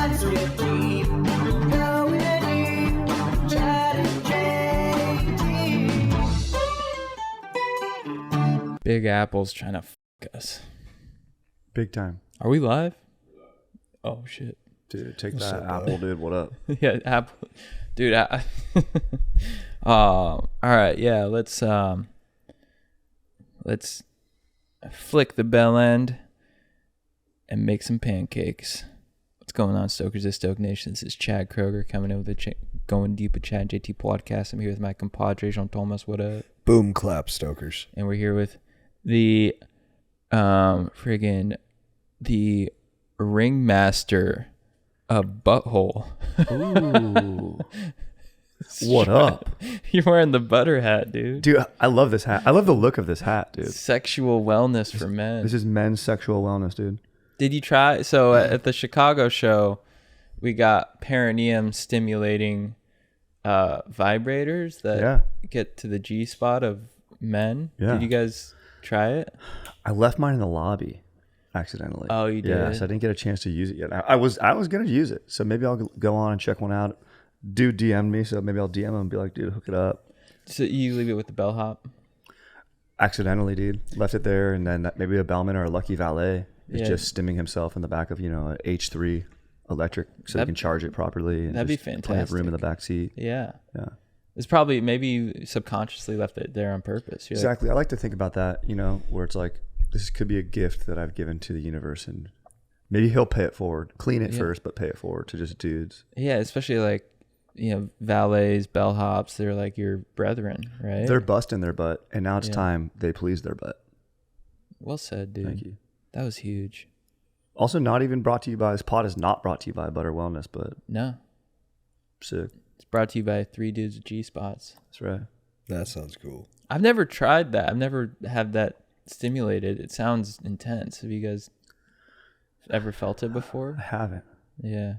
Dive straight deep, going deep, Chad and JT. Big Apple's trying to fuck us. Big time. Are we live? Oh shit. Dude, take that, Apple, dude. What up? Yeah, Apple. Dude, all right, yeah, let's flick the bell end and make some pancakes. What's going on, Stokers of Stoke Nation? This is Chad Kroger coming in with the Going Deep with Chad JT podcast. I'm here with my compadre Jean Thomas. What up? Boom clap, Stokers. And we're here with the the ringmaster of Butthole. Ooh. What up? You're wearing the butter hat, dude. Dude, I love this hat. I love the look of this hat, dude. Sexual wellness for men. This is men's sexual wellness, dude. Did you try? So at the Chicago show, we got perineum stimulating vibrators that get to the G spot of men. Yeah. Did you guys try it? I left mine in the lobby accidentally. Oh, you did? Yeah, so I didn't get a chance to use it yet. I was going to use it, so maybe I'll go on and check one out. Dude DM'd me, so maybe I'll DM him and be like, dude, hook it up. So you leave it with the bellhop? Accidentally, dude. Left it there, and then maybe a bellman or a lucky valet is just stimming himself in the back of, an H3 electric so he can charge it properly. And that'd be plenty of fantastic. room in the back seat. Yeah. Yeah. It's probably, maybe you subconsciously left it there on purpose. You're exactly. I like to think about that, where it's like, this could be a gift that I've given to the universe, and maybe he'll pay it forward. Clean it first, but pay it forward to just dudes. Yeah, especially like, valets, bellhops, they're like your brethren, right? They're busting their butt, and now it's time they please their butt. Well said, dude. Thank you. That was huge. Also, not even brought to you by, this pod is not brought to you by Butter Wellness, but no. Sick. It's brought to you by 3 dudes with G-spots. That's right. That sounds cool. I've never tried that. I've never had that stimulated. It sounds intense. Have you guys ever felt it before? I haven't. Yeah.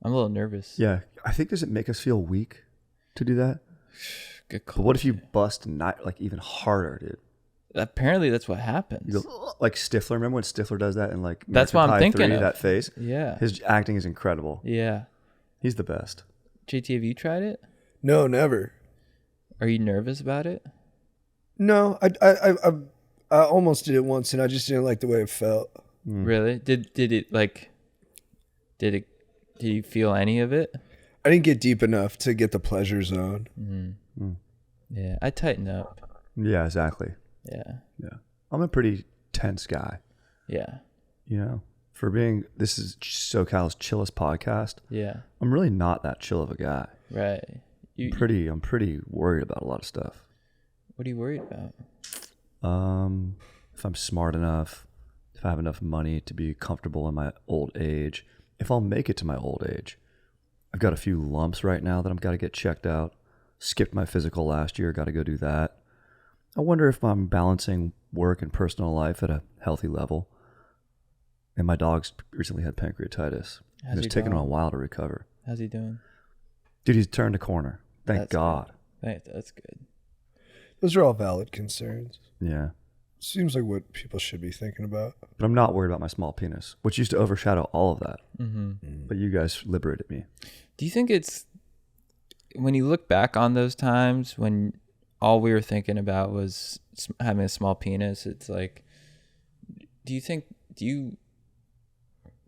I'm a little nervous. Yeah. I think, does it make us feel weak to do that? Good call. But what if you bust even harder, dude? Apparently that's what happens. You go, like Stifler. Remember when Stifler does that in like That's what I'm thinking 3, of. that face? Yeah. His acting is incredible. Yeah. He's the best. JT, have you tried it? No, never. Are you nervous about it? No, I almost did it once, and I just didn't like the way it felt. Really? Did you feel any of it? I didn't get deep enough to get the pleasure zone. Yeah, I tighten up. Yeah, exactly. Yeah. Yeah. I'm a pretty tense guy. Yeah. For being, this is SoCal's chillest podcast. Yeah. I'm really not that chill of a guy. Right. I'm pretty worried about a lot of stuff. What are you worried about? If I'm smart enough, if I have enough money to be comfortable in my old age, if I'll make it to my old age. I've got a few lumps right now that I've got to get checked out. Skipped my physical last year, got to go do that. I wonder if I'm balancing work and personal life at a healthy level. And my dog's recently had pancreatitis. And it's taken him a while to recover. How's he doing? Dude, he's turned a corner. Thank God. That's good. Those are all valid concerns. Yeah. Seems like what people should be thinking about. But I'm not worried about my small penis, which used to overshadow all of that. Mm-hmm. But you guys liberated me. Do you think it's, when you look back on those times when all we were thinking about was having a small penis, it's like, do you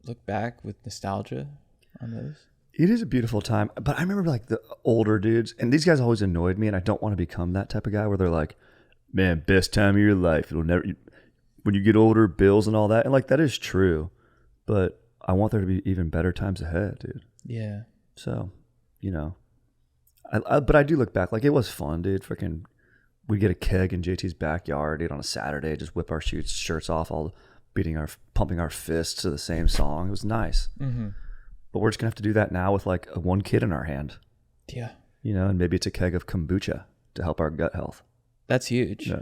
look back with nostalgia on those? It is a beautiful time. But I remember like the older dudes, and these guys always annoyed me, and I don't want to become that type of guy where they're like, man, best time of your life. It'll never, when you get older, bills and all that. And like, that is true. But I want there to be even better times ahead, dude. Yeah. So, but I do look back, like it was fun, dude. Freaking, we'd get a keg in JT's backyard, dude, on a Saturday, just whip our shirts off, all pumping our fists to the same song. It was nice. Mm-hmm. But we're just gonna have to do that now with like one kid in our hand. Yeah. And maybe it's a keg of kombucha to help our gut health. That's huge. Yeah.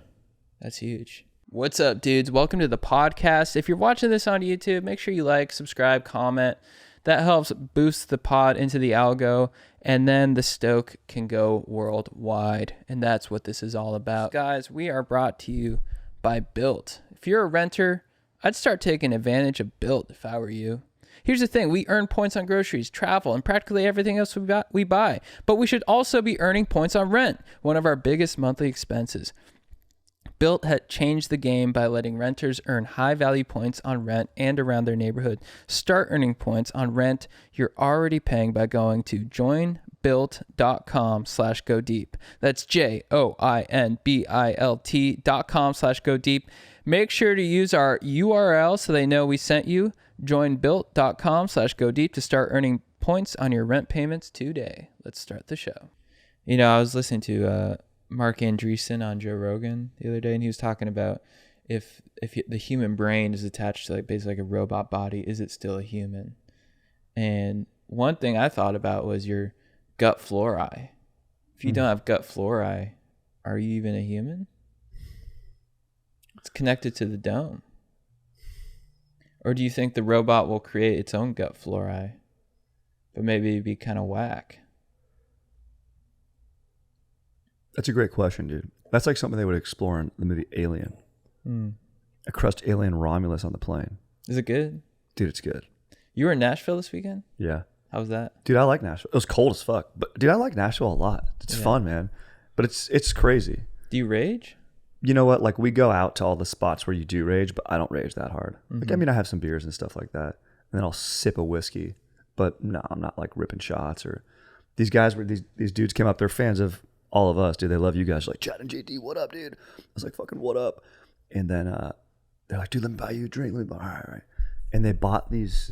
That's huge. What's up, dudes? Welcome to the podcast. If you're watching this on YouTube, make sure you like, subscribe, comment. That helps boost the pod into the algo, and then the Stoke can go worldwide. And that's what this is all about. Guys, we are brought to you by Built. If you're a renter, I'd start taking advantage of Built if I were you. Here's the thing. We earn points on groceries, travel, and practically everything else we buy. But we should also be earning points on rent, one of our biggest monthly expenses. Built had changed the game by letting renters earn high-value points on rent and around their neighborhood. Start earning points on rent you're already paying by going to joinbuilt.com/go deep. That's JOINBILT.com/go deep. Make sure to use our URL so they know we sent you. Joinbuilt.com/go deep to start earning points on your rent payments today. Let's start the show. You know, I was listening to Mark Andreessen on Joe Rogan the other day, and he was talking about if the human brain is attached to like basically like a robot body, is it still a human? And one thing I thought about was your gut flora. If you don't have gut flora, are you even a human? It's connected to the dome. Or do you think the robot will create its own gut flora, but maybe it'd be kind of whack? That's a great question, dude. That's like something they would explore in the movie Alien. A crushed alien Romulus on the plane. Is it good? Dude, it's good. You were in Nashville this weekend? Yeah. How was that? Dude, I like Nashville. It was cold as fuck. But dude, I like Nashville a lot. It's fun, man. But it's crazy. Do you rage? You know what? Like we go out to all the spots where you do rage, but I don't rage that hard. Like I mean, I have some beers and stuff like that. And then I'll sip a whiskey. But no, I'm not like ripping shots or these guys were these dudes came up, they're fans of all of us, dude. They love you guys. Like, Chad and JD, what up, dude? I was like, fucking what up? And then they're like, dude, let me buy you a drink. All right. And they bought these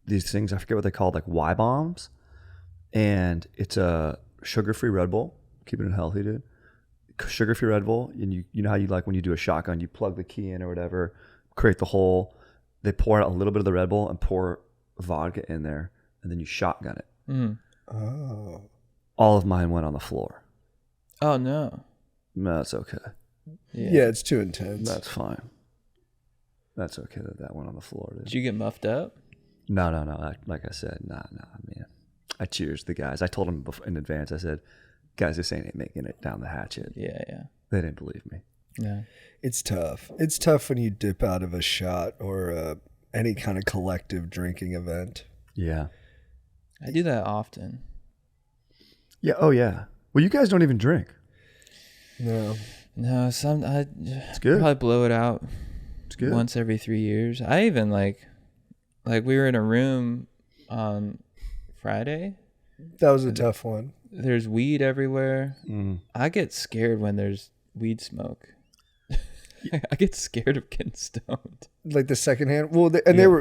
things, I forget what they called, like Y bombs. And it's a sugar-free Red Bull, keeping it healthy, dude. Sugar-free Red Bull, and you know how you like when you do a shotgun, you plug the key in or whatever, create the hole. They pour out a little bit of the Red Bull and pour vodka in there, and then you shotgun it. Oh. All of mine went on the floor. Oh, no. No, that's okay. Yeah, it's too intense. That's fine. That's okay that went on the floor, dude. Did you get muffed up? No. Like I said, nah, man. I cheers the guys. I told them in advance. I said, guys, this ain't making it down the hatchet. Yeah. They didn't believe me. Yeah. It's tough. It's tough when you dip out of a shot or any kind of collective drinking event. Yeah. I do that often. Yeah. Oh, yeah. Well, you guys don't even drink. No. No, It's good. probably blow it out It's good. once every 3 years. I even like we were in a room on Friday. That was a tough one. There's weed everywhere. Mm. I get scared when there's weed smoke. I get scared of getting stoned. Like the secondhand. Well,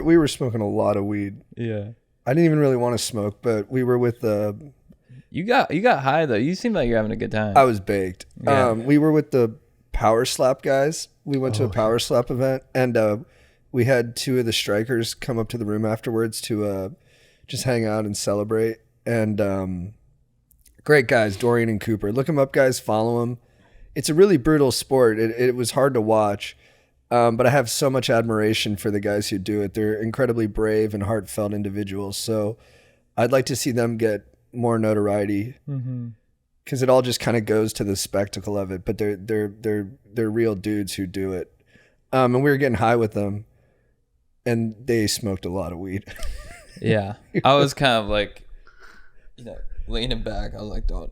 we were smoking a lot of weed. Yeah. I didn't even really want to smoke, but we were with You got high though. You seem like you're having a good time. I was baked. Yeah. We were with the Power Slap guys. We went to a Power Slap event, and we had two of the strikers come up to the room afterwards to just hang out and celebrate. And great guys, Dorian and Cooper. Look them up, guys. Follow them. It's a really brutal sport. It was hard to watch, but I have so much admiration for the guys who do it. They're incredibly brave and heartfelt individuals. So I'd like to see them get more notoriety, because it all just kind of goes to the spectacle of it. But they're real dudes who do it. And we were getting high with them, and they smoked a lot of weed. Yeah. I was kind of like, leaning back. I was like, don't.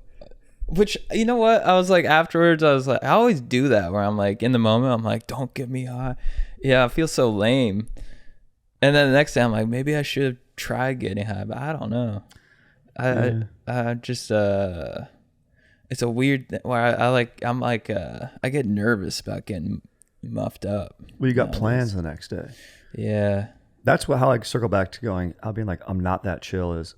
Which, you know what? I was like, afterwards, I was like, I always do that where I'm like, in the moment, I'm like, don't get me high. Yeah, I feel so lame. And then the next day, I'm like, maybe I should have tried getting high, but I don't know. I just, it's a weird thing where I get nervous about getting muffed up. Well, you got plans the next day. Yeah. That's how I circle back to going, I'll be like, I'm not that chill is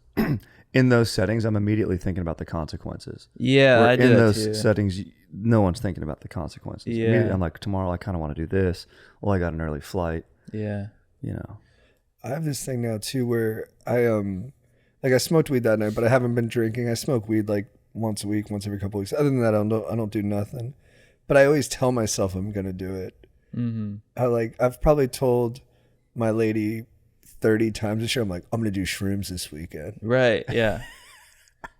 in those settings, I'm immediately thinking about the consequences. Yeah, Where I do in that those too. settings, no one's thinking about the consequences. Yeah. Immediately, I'm like, tomorrow I kind of want to do this. Well, I got an early flight. Yeah. I have this thing now too where I smoked weed that night, but I haven't been drinking. I smoke weed like once a week, once every couple of weeks. Other than that, I don't do nothing. But I always tell myself I'm gonna do it. I've probably told my lady 30 times this year, I'm like, I'm gonna do shrooms this weekend, Right. Yeah.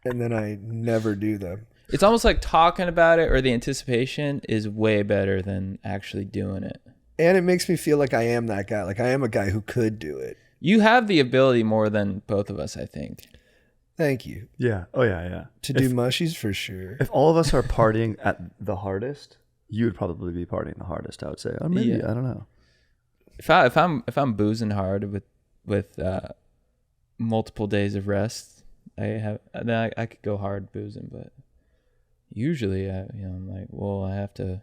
and then I never do them. It's almost like talking about it or the anticipation is way better than actually doing it. And it makes me feel like I am that guy. Like I am a guy who could do it. You have the ability more than both of us, I think. Thank you. Yeah. Oh yeah. To do mushies for sure. If all of us are partying at the hardest, you would probably be partying the hardest. I would say, or maybe I don't know. If I'm boozing hard with multiple days of rest, I could go hard boozing, but usually I'm like, well, I have to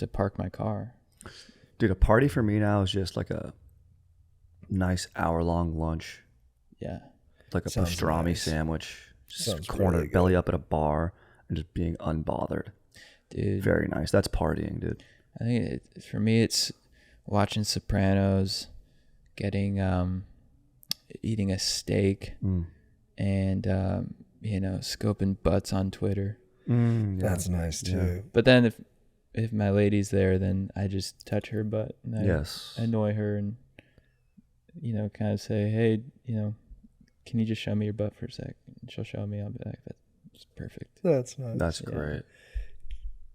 park my car. Dude, a party for me now is just like a nice hour-long lunch. Yeah. Like a Sounds pastrami nice. sandwich. Just Sounds cornered really good. belly up at a bar and just being unbothered. Dude. Very nice. That's partying, dude. I think for me it's watching Sopranos, getting eating a steak, and scoping butts on Twitter. Yeah. That's nice too. But then if my lady's there, then I just touch her butt and I annoy her and kind of say, hey, can you just show me your butt for a sec? And she'll show me. I'll be like, that's perfect. That's nice. That's great.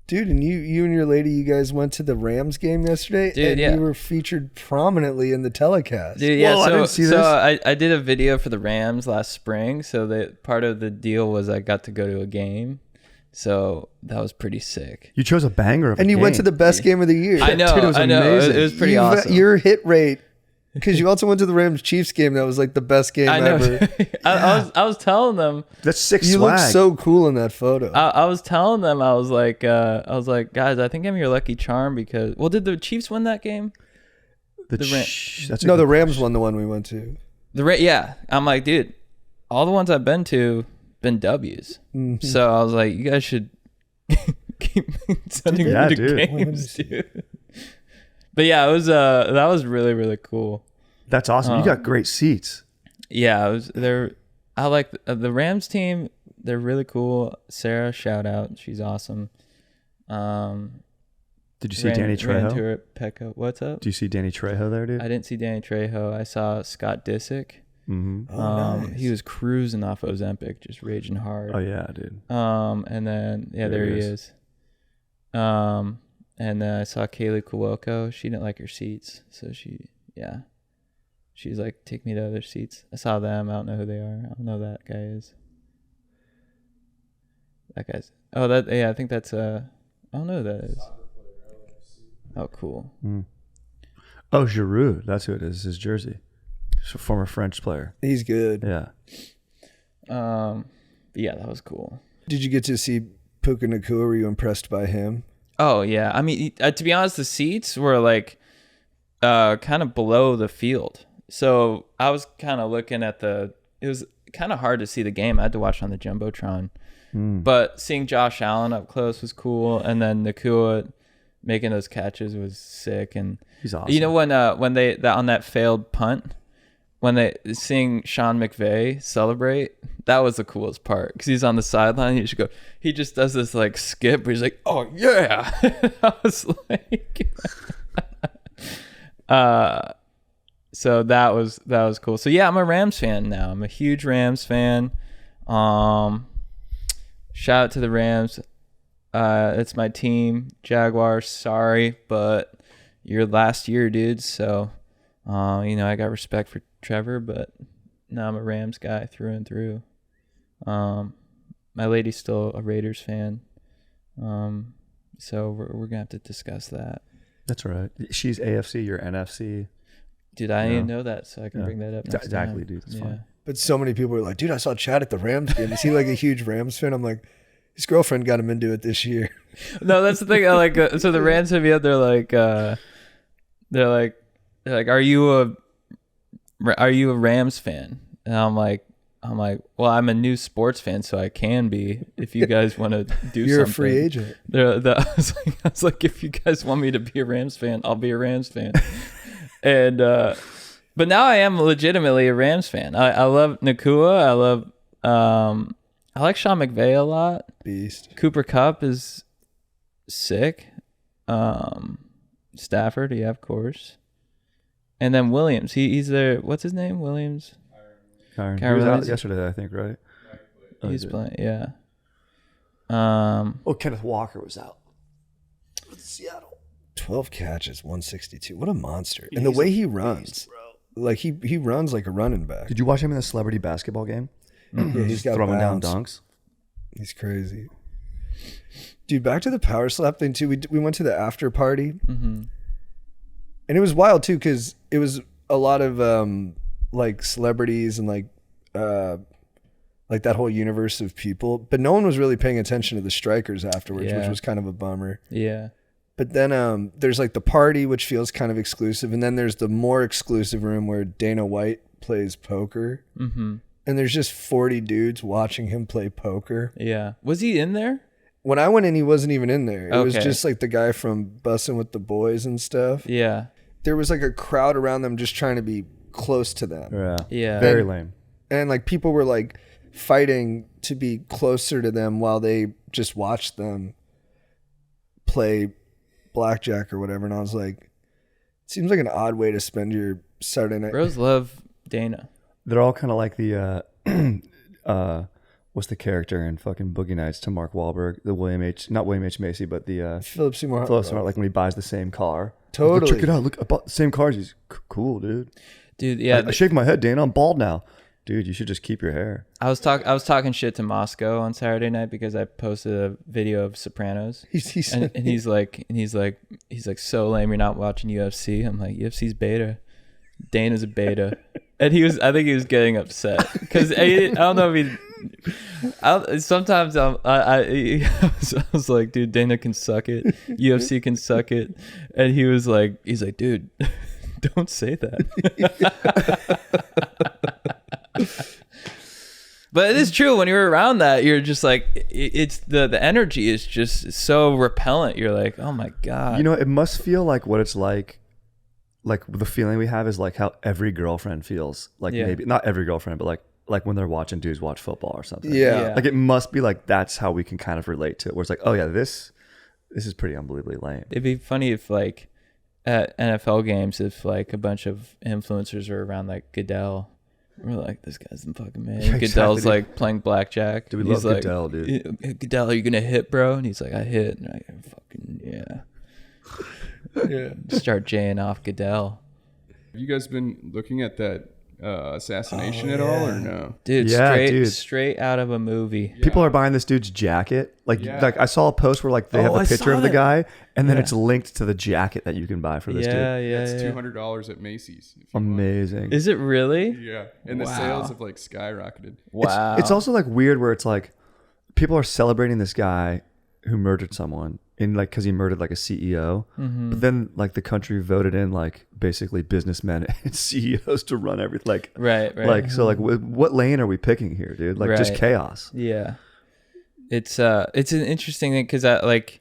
Dude, and you and your lady, you guys went to the Rams game yesterday, Dude, and you were featured prominently in the telecast. Dude, yeah. Whoa, I didn't see this. I did a video for the Rams last spring. So part of the deal was I got to go to a game. So that was pretty sick. You chose a banger of a And you went to game. the best game of the year. I know. Dude, it was I know. amazing. It was pretty awesome. Your hit rate, because you also went to the Rams Chiefs game. That was like the best game I know. ever. I was telling them. That's sick You swag. look so cool in that photo. I was telling them. I was like, guys, I think I'm your lucky charm because. Well, did the Chiefs win that game? That's no, the Rams won the one we went to. Yeah. I'm like, dude, all the ones I've been to been W's. Mm-hmm. So I was like, you guys should keep sending me to dude. games, dude. But yeah, it was that was really, really cool. That's awesome. You got great seats. Yeah, I like the Rams team. They're really cool. Sarah, shout out, she's awesome. Did you see Danny Trejo? Pecco. What's up? Do you see Danny Trejo there, dude? I didn't see Danny Trejo. I saw Scott Disick. Mm-hmm. Nice. He was cruising off Ozempic, just raging hard. Oh yeah, dude. And then there he is. And then I saw Kaylee Kowalko. She didn't like her seats, so she's like, take me to other seats. I saw them. I don't know who they are. I don't know who that guy is. That guy's. Oh, I think that's I don't know who that is. Oh, cool. Oh, Giroud. That's who it is. His jersey. He's a former French player. He's good. Yeah. Yeah, that was cool. Did you get to see Puka Nacua? Were you impressed by him? Oh yeah, I mean, to be honest, the seats were like kind of below the field, so I was kind of looking at it was kind of hard to see the game. I had to watch on the jumbotron, but seeing Josh Allen up close was cool, and then Nacua making those catches was sick. And He's awesome. you know when they on that failed punt, when they seeing Sean McVay celebrate, that was the coolest part because he's on the sideline. He just does this like skip where he's like, oh yeah. I was like, so that was cool. So yeah, I'm a Rams fan now. I'm a huge Rams fan. Shout out to the Rams. It's my team. Jaguars, sorry, but your last year, dude. So, I got respect for Trevor, but now I'm a Rams guy through and through. My lady's still a Raiders fan. So we're gonna have to discuss that. That's right. She's AFC, you're NFC. Dude, I didn't know that, so I can bring that up next Exactly, time. dude. It's fine. But so many people were like, dude, I saw Chad at the Rams game. Is he like a huge Rams fan? I'm like, his girlfriend got him into it this year. No, that's the thing. I like. So the Rams hit me up. They're like, are you a Rams fan? And I'm like, well, I'm a new sports fan, so I can be. If you guys want to do You're something, a free agent. I was like, if you guys want me to be a Rams fan, I'll be a Rams fan. And but now I am legitimately a Rams fan. I love Nacua. I like Sean McVay a lot. Beast. Cooper Kupp is sick. Stafford, yeah, of course. And then Williams. He's there. What's his name? Williams. Kyron. He Kyron was out Williams. yesterday, I think, right? He's playing. Yeah. Oh, Kenneth Walker was out with Seattle. 12 catches, 162. What a monster. And the way he runs. Like he runs like a running back. Did you watch him in the celebrity basketball game? Yeah, he's got throwing down bounce. dunks. He's crazy. Dude, back to the power slap thing too. We went to the after party. Mm-hmm. And it was wild too, because it was a lot of like celebrities and like that whole universe of people. But no one was really paying attention to the strikers afterwards, which was kind of a bummer. Yeah. But then there's like the party, which feels kind of exclusive. And then there's the more exclusive room where Dana White plays poker. Mm-hmm. And there's just 40 dudes watching him play poker. Yeah. Was he in there? When I went in, he wasn't even in there. It was Okay. just like the guy from Bussin' with the Boys and stuff. Yeah. There was like a crowd around them just trying to be close to them. Yeah. Yeah. Very lame. And like people were like fighting to be closer to them while they just watched them play blackjack or whatever. And I was like, it seems like an odd way to spend your Saturday night. Bros love Dana. They're all kind of like the what's the character in fucking Boogie Nights to Mark Wahlberg? The not William H. Macy, but the Philip Seymour. Philip Seymour, like when he buys the same car. Totally. Like, check it out. Look, I bought the same cars. He's cool, dude. Dude, yeah. I shake my head, Dana. I'm bald now. Dude, you should just keep your hair. I was talking shit to Moscow on Saturday night because I posted a video of Sopranos. And he's like so lame, you're not watching UFC. I'm like, UFC's beta. Dana's a beta. And I think he was getting upset because I don't know if sometimes I was like, dude, Dana can suck it. UFC can suck it. And he's like, dude, don't say that. But it is true. When you're around that, you're just like, it's the energy is just so repellent. You're like, oh my God. You know, it must feel like what it's like the feeling we have is like how every girlfriend feels. Like maybe not every girlfriend, but like when they're watching dudes watch football or something. Yeah. Like it must be like that's how we can kind of relate to it. Where it's like, oh yeah, this is pretty unbelievably lame. It'd be funny if like at NFL games, if like a bunch of influencers are around like Goodell. We're like, this guy's the fucking man. Yeah, Goodell's exactly. like playing blackjack. Dude, we He's love like, Goodell, dude. Goodell, are you gonna hit, bro? And he's like, I hit. And I fucking Yeah. start jaying off Goodell. Have you guys been looking at that assassination at all or no? Dude, Yeah, straight out of a movie. People are buying this dude's jacket. Like I saw a post where like they have Oh, a I picture saw of the that. guy, and then Yeah. it's linked to the jacket that you can buy for this dude. Yeah. It's $200 at Macy's. If you want. Amazing. Is it really? Yeah, and the sales have like skyrocketed. Wow. It's also like weird where it's like people are celebrating this guy who murdered someone in like because he murdered like a CEO, but then like the country voted in like basically businessmen and CEOs to run everything. Like right. like so like what lane are we picking here, dude? Like just Right. chaos. Yeah. It's an interesting thing because I like,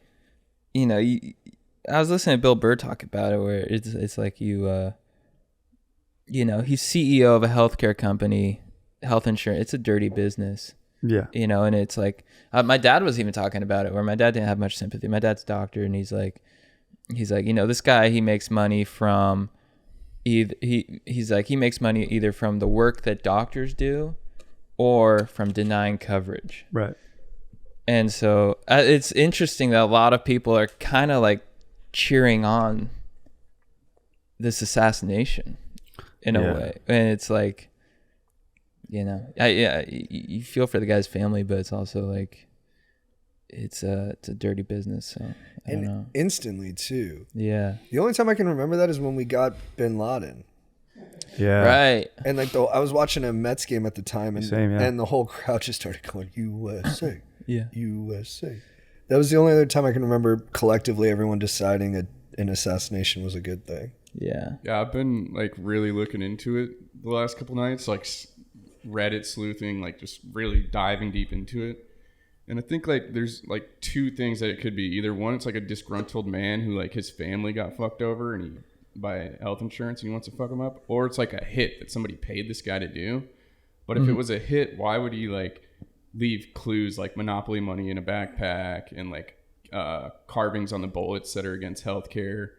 you know, I was listening to Bill Burr talk about it where it's like you know, he's CEO of a healthcare company, health insurance. It's a dirty business. Yeah. You know, and it's like my dad was even talking about it where my dad didn't have much sympathy. My dad's a doctor, and he's like, you know, this guy, he makes money from he makes money either from the work that doctors do or from denying coverage. Right. And so it's interesting that a lot of people are kind of like cheering on this assassination in a way. And it's like, you know, you feel for the guy's family, but it's also like it's a dirty business. So I don't know. Instantly too. Yeah. The only time I can remember that is when we got Bin Laden. Yeah. Right. And like I was watching a Mets game at the time, and Same, yeah. and the whole crowd just started going USA, Yeah. USA. That was the only other time I can remember collectively everyone deciding that an assassination was a good thing. Yeah. Yeah, I've been like really looking into it the last couple nights, like Reddit sleuthing, like just really diving deep into it. And I think like there's like two things that it could be. Either one, it's like a disgruntled man who like his family got fucked over and he by health insurance and he wants to fuck them up, or it's like a hit that somebody paid this guy to do. But if it was a hit, why would he like leave clues like Monopoly money in a backpack and like carvings on the bullets that are against healthcare?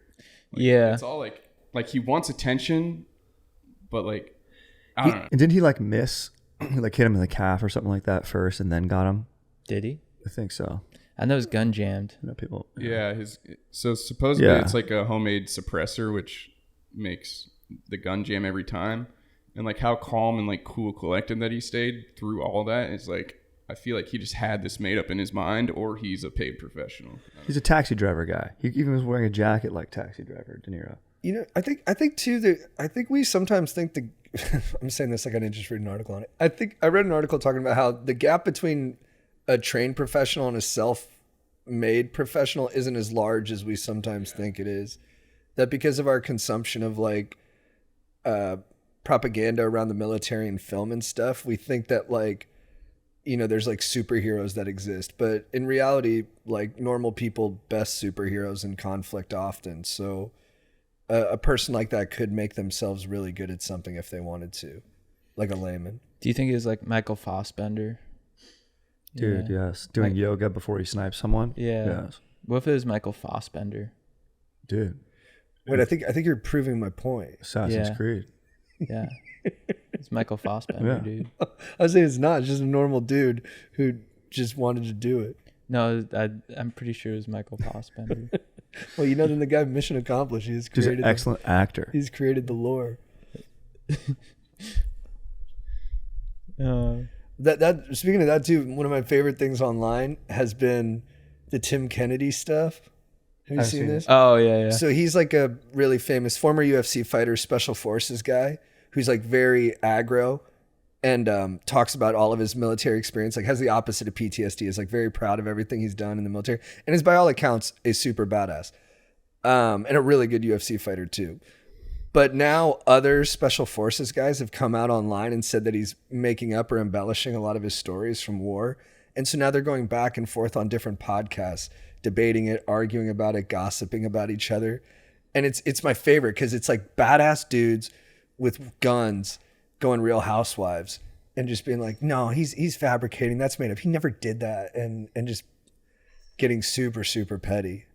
Like, Yeah. it's all like he wants attention, but like I don't know. And didn't he like miss like hit him in the calf or something like that first and then got him? Did he? I think so. I know it's gun jammed. You know, people. Yeah, so supposedly Yeah. it's like a homemade suppressor, which makes the gun jam every time. And like how calm and like cool, collected that he stayed through all that is like, I feel like he just had this made up in his mind, or he's a paid professional. He's a taxi driver guy. He even was wearing a jacket like Taxi Driver De Niro. You know, I think too that I think we sometimes think the I'm saying this like I didn't just read an article on it. I think I read an article talking about how the gap between a trained professional and a self-made professional isn't as large as we sometimes think it is. That because of our consumption of like propaganda around the military and film and stuff, we think that like, you know, there's like superheroes that exist, but in reality, like normal people best superheroes in conflict often. So a person like that could make themselves really good at something if they wanted to, like a layman. Do you think it was like Michael Fassbender? Dude, yes. Doing yoga before he snipes someone? Yeah. Yes. What if it was Michael Fassbender? Dude. Wait, I think you're proving my point. Assassin's Yeah. Creed. Yeah. It's Michael Fassbender, Yeah. dude. I was saying it's not. It's just a normal dude who just wanted to do it. No, I'm pretty sure it was Michael Fassbender. Well, you know, then the guy mission accomplished. He's He's created an excellent actor. he's created the lore. That speaking of that too, one of my favorite things online has been the Tim Kennedy stuff. Have you I've seen seen this? Oh, yeah. So he's like a really famous former UFC fighter, special forces guy who's like very aggro and talks about all of his military experience, like has the opposite of PTSD, is like very proud of everything he's done in the military and is by all accounts a super badass and a really good UFC fighter too. But now other special forces guys have come out online and said that he's making up or embellishing a lot of his stories from war. And so now they're going back and forth on different podcasts, debating it, arguing about it, gossiping about each other. And it's my favorite because it's like badass dudes with guns going Real Housewives and just being like, no, he's fabricating. That's made up. He never did that. And just getting super, super petty.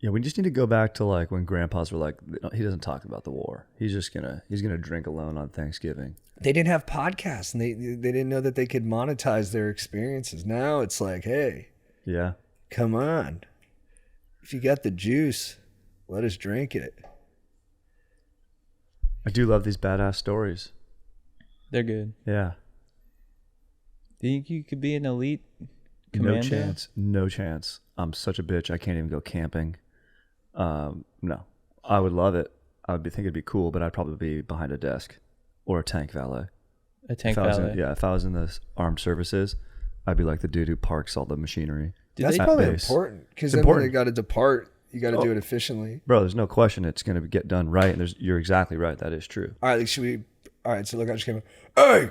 Yeah, we just need to go back to like when grandpas were like, he doesn't talk about the war. He's gonna drink alone on Thanksgiving. They didn't have podcasts and they didn't know that they could monetize their experiences. Now it's like, hey, Yeah. come on. If you got the juice, let us drink it. I do love these badass stories. They're good. Yeah. Do you think you could be an elite commando? No chance. No chance. I'm such a bitch. I can't even go camping. No. I would love it. Think it'd be cool, but I'd probably be behind a desk or a tank valet. A tank If I was valet. if I was in the armed services, I'd be like the dude who parks all the machinery. That's At probably base. important because It's then when important. they got to depart, you got to do it efficiently. Bro, there's no question it's going to get done right. And you're exactly right. That is true. All right, all right, so look, I just came in. Hey,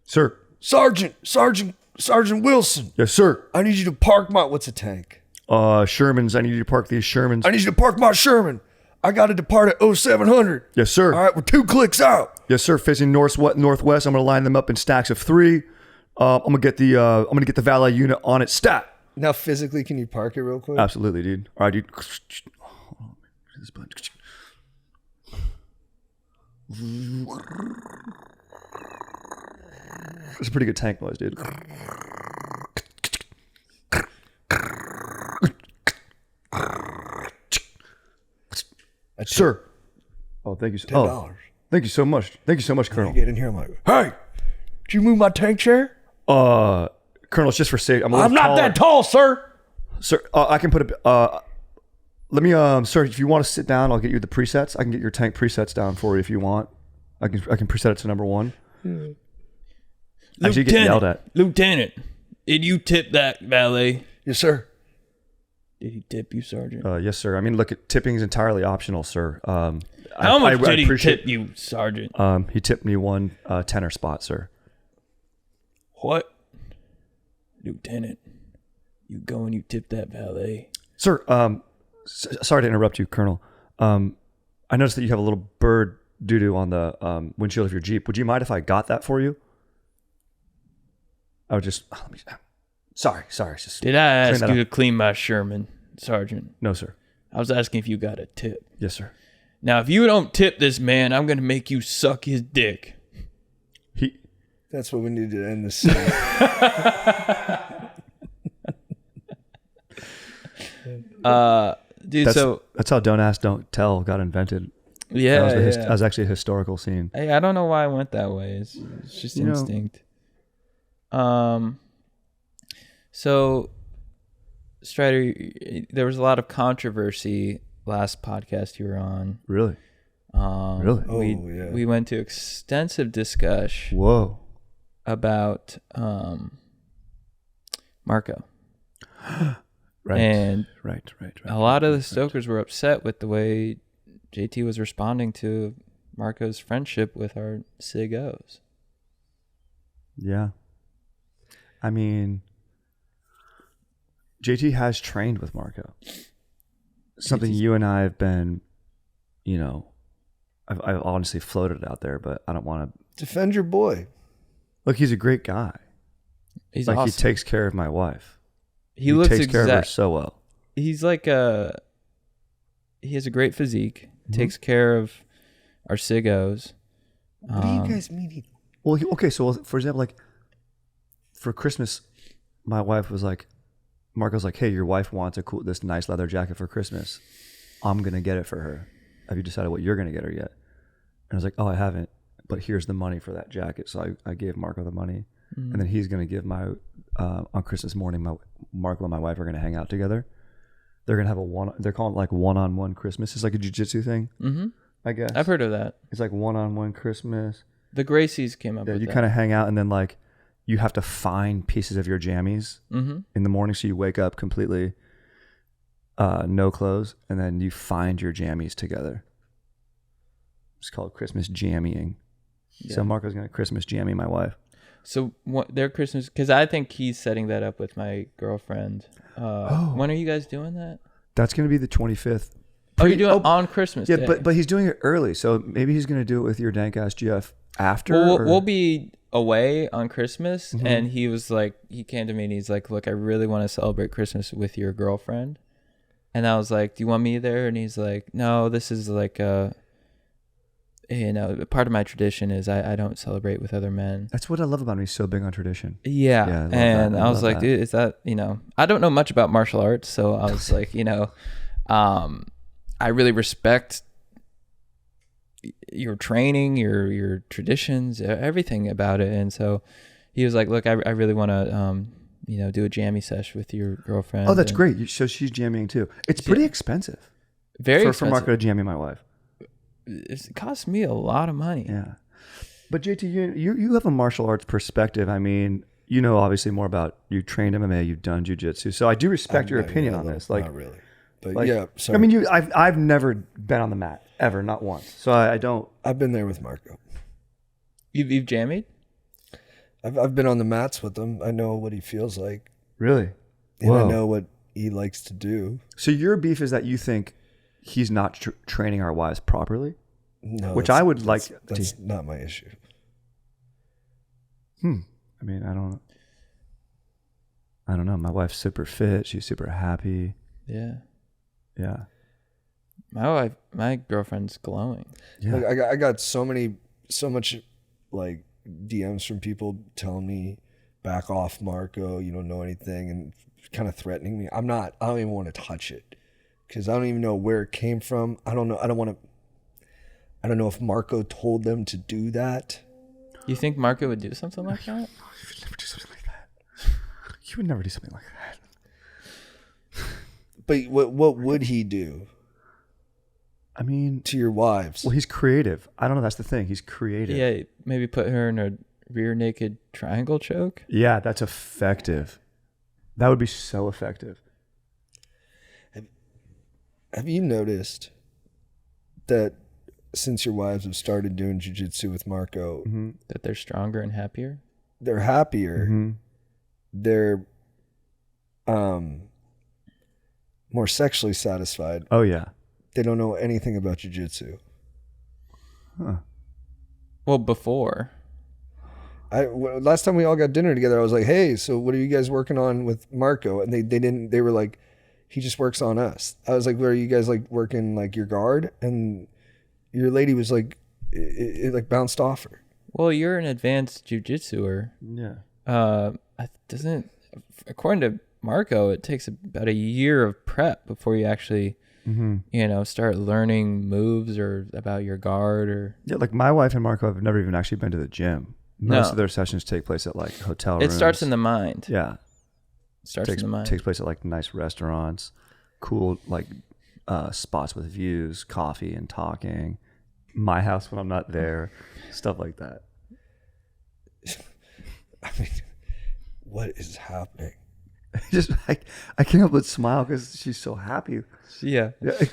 Sir. Sergeant Wilson, Yes, sir. I need you to park what's a tank? Shermans. I need you to park these Shermans. I need you to park my Sherman. I got to depart at 0700. Yes, sir. All right, we're 2 clicks out. Yes, sir. Facing northwest. I'm going to line them up in stacks of 3. I'm going to get the valet unit on it. Stat. Now, physically, can you park it real quick? Absolutely, dude. All right, dude. It's a pretty good tank noise, dude. Sir. Oh, thank you. $10. Thank you so much. Thank you so much, I Colonel. get in here, I'm like, hey, did you move my tank chair? Colonel, it's just for safety. I'm a little I'm not taller. that tall, sir. Sir, I can put let me, sir, if you want to sit down, I'll get you the presets. I can get your tank presets down for you if you want. I can preset it to number 1. Actually, you get yelled at. Lieutenant, did you tip that valet? Yes, sir. Did he tip you, Sergeant? Yes, sir. I mean, look, tipping is entirely optional, sir. How much did he tip you, Sergeant? He tipped me 1 tenor spot, sir. What? Lieutenant, you go and you tip that valet? Sir, sorry to interrupt you, Colonel. I noticed that you have a little bird doo-doo on the windshield of your Jeep. Would you mind if I got that for you? I would just... Sorry. It's just Did I ask that you up. to clean my Sherman, Sergeant? No, sir. I was asking if you got a tip. Yes, sir. Now, if you don't tip this man, I'm going to make you suck his dick. He... That's what we need to end this scene. Dude, That's how Don't Ask, Don't Tell got invented. yeah, That was actually a historical scene. Hey, I don't know why I went that way. It's just instinct. So Strider, there was a lot of controversy last podcast you were on. Really? Really? We went to extensive discussion Whoa. about Marco. Right. And right. a lot of the Stokers were upset with the way JT was responding to Marco's friendship with our Sigos. Yeah. I mean, JT has trained with Marco. Something you and I have been, I've honestly floated it out there, but I don't want to. Defend your boy. Look, he's a great guy. He's like awesome. He takes care of my wife. He looks takes care of her so well. He's like he has a great physique. Mm-hmm. Takes care of our Sigos. What do you guys mean? Well, okay. So, for example, like for Christmas, my wife was like, Marco's like, hey, your wife wants this nice leather jacket for Christmas. I'm gonna get it for her. Have you decided what you're gonna get her yet? And I was like, oh, I haven't. But here's the money for that jacket. So I gave Marco the money, and then he's gonna give on Christmas morning. Marco and my wife are gonna hang out together. They're gonna have they're calling it like one-on-one Christmas. It's like a jiu-jitsu thing. Mm-hmm. I guess I've heard of that. It's like one-on-one Christmas. The Gracies came up with you that. kind of hang out, and then like you have to find pieces of your jammies in the morning. So you wake up completely no clothes, and then you find your jammies together. It's called Christmas jammying. Yeah. So Marco's gonna Christmas jammy my wife. So their Christmas, because I think he's setting that up with my girlfriend. When are you guys doing that? That's gonna be the 25th. You're doing it on Christmas Day. but he's doing it early, so maybe he's gonna do it with your dank ass GF after. Well, we'll be away on Christmas, and he came to me and he's like, look, I really want to celebrate Christmas with your girlfriend. And I was like, do you want me there? And he's like, no, this is like part of my tradition is I don't celebrate with other men. That's what I love about him. He's so big on tradition. Yeah. And I was like, dude, is that, I don't know much about martial arts. So I was like, I really respect your training, your traditions, everything about it. And so he was like, look, I really want to, do a jammy sesh with your girlfriend. Oh, that's great. So she's jamming too. It's pretty expensive. Very expensive. For Marco to jammy my wife. It cost me a lot of money. Yeah. But JT, you have a martial arts perspective. I mean, obviously more about, you trained MMA, you've done jiu-jitsu. So I do respect your opinion on this. Like, not really. But yeah, sorry. I mean, I've never been on the mat ever, not once. So I don't. I've been there with Marco. You've jammied? I've been on the mats with him. I know what he feels like. Really? And I know what he likes to do. So your beef is that you think he's not training our wives properly? No. Which I would like. That's not my issue. I mean, I don't know. My wife's super fit. She's super happy. Yeah. Yeah. My girlfriend's glowing. Yeah. Like, I got so much like DMs from people telling me, back off, Marco, you don't know anything, and kind of threatening me. I don't even want to touch it because I don't even know where it came from. I don't know. I don't know if Marco told them to do that. You think Marco would do something like that? You would never do something like that. You would never do something like that. But what would he do? I mean, to your wives? Well, he's creative. I don't know. That's the thing. He's creative. Yeah, maybe put her in a rear naked triangle choke. Yeah, that's effective. That would be so effective. Have you noticed that since your wives have started doing jiu-jitsu with Marco, that they're stronger and happier? They're happier. Mm-hmm. They're more sexually satisfied. Oh, yeah. They don't know anything about jiu-jitsu. Huh. Well, before. Last time we all got dinner together, I was like, hey, so what are you guys working on with Marco? And they didn't, they were like, he just works on us. I was like, what are you guys like working like your guard? And your lady was like, it like bounced off her. Well, you're an advanced jiu-jitsuer. Yeah. According to Marco, it takes about a year of prep before you actually, start learning moves or about your guard or. Yeah, like my wife and Marco have never even actually been to the gym. Most of their sessions take place at like hotel rooms. It starts in the mind. Yeah. Starts in the mind. Takes place at like nice restaurants, cool like spots with views, coffee and talking. My house when I'm not there, stuff like that. I mean, what is happening? Just I can't help but smile because she's so happy. Yeah.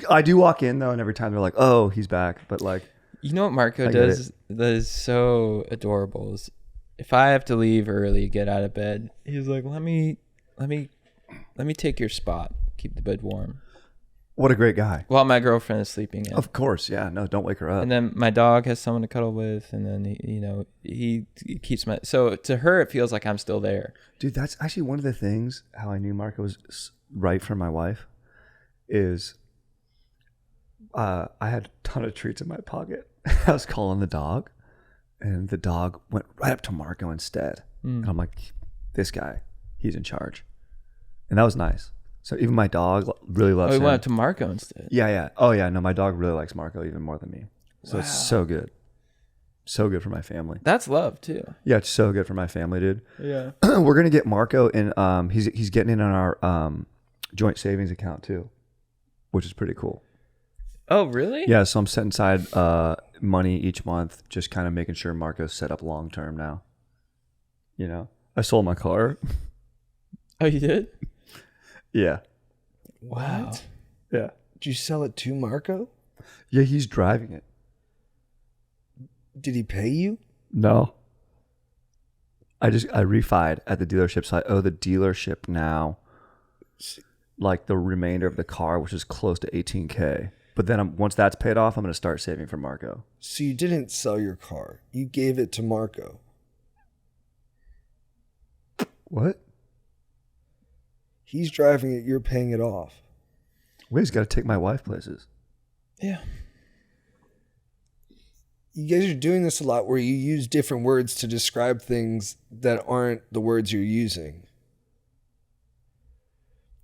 I do walk in though, and every time they're like, "Oh, he's back," but like, you know what Marco does that is so adorable is if I have to leave early, get out of bed, he's like, let me take your spot, keep the bed warm. what a great guy. While my girlfriend is sleeping in. Of course, yeah. No, don't wake her up. And then my dog has someone to cuddle with, and then he keeps my. So to her, it feels like I'm still there. Dude, that's actually one of the things how I knew Marco was right for my wife is I had a ton of treats in my pocket. I was calling the dog, and the dog went right up to Marco instead. And I'm like, this guy, he's in charge. And that was nice. So even my dog really loves him. We went up to Marco instead. Yeah. Oh, yeah. No, my dog really likes Marco even more than me. So It's so good. So good for my family. That's love, too. Yeah, it's so good for my family, dude. Yeah. We're going to get Marco in. He's getting in on our joint savings account, too, which is pretty cool. Oh, really? Yeah, so I'm setting aside money each month, just kind of making sure Marco's set up long term now. You know, I sold my car. Oh, you did? Yeah. Wow. Yeah. Did you sell it to Marco? Yeah, he's driving it. Did he pay you? No. I refied at the dealership, so I owe the dealership now like the remainder of the car, which is close to $18,000. But then once that's paid off, I'm going to start saving for Marco. So you didn't sell your car. You gave it to Marco. What? He's driving it. You're paying it off. Wait, he's got to take my wife places. Yeah. You guys are doing this a lot where you use different words to describe things that aren't the words you're using.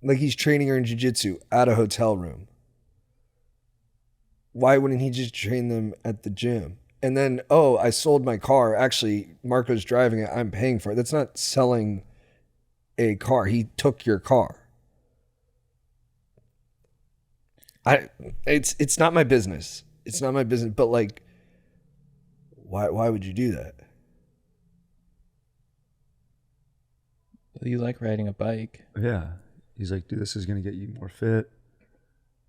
Like he's training her in jiu-jitsu at a hotel room. Why wouldn't he just train them at the gym? And then, oh, I sold my car. Actually, Marco's driving it. I'm paying for it. That's not selling a car. He took your car. It's not my business. It's not my business. But like, why would you do that? You like riding a bike. Yeah. He's like, dude, this is going to get you more fit.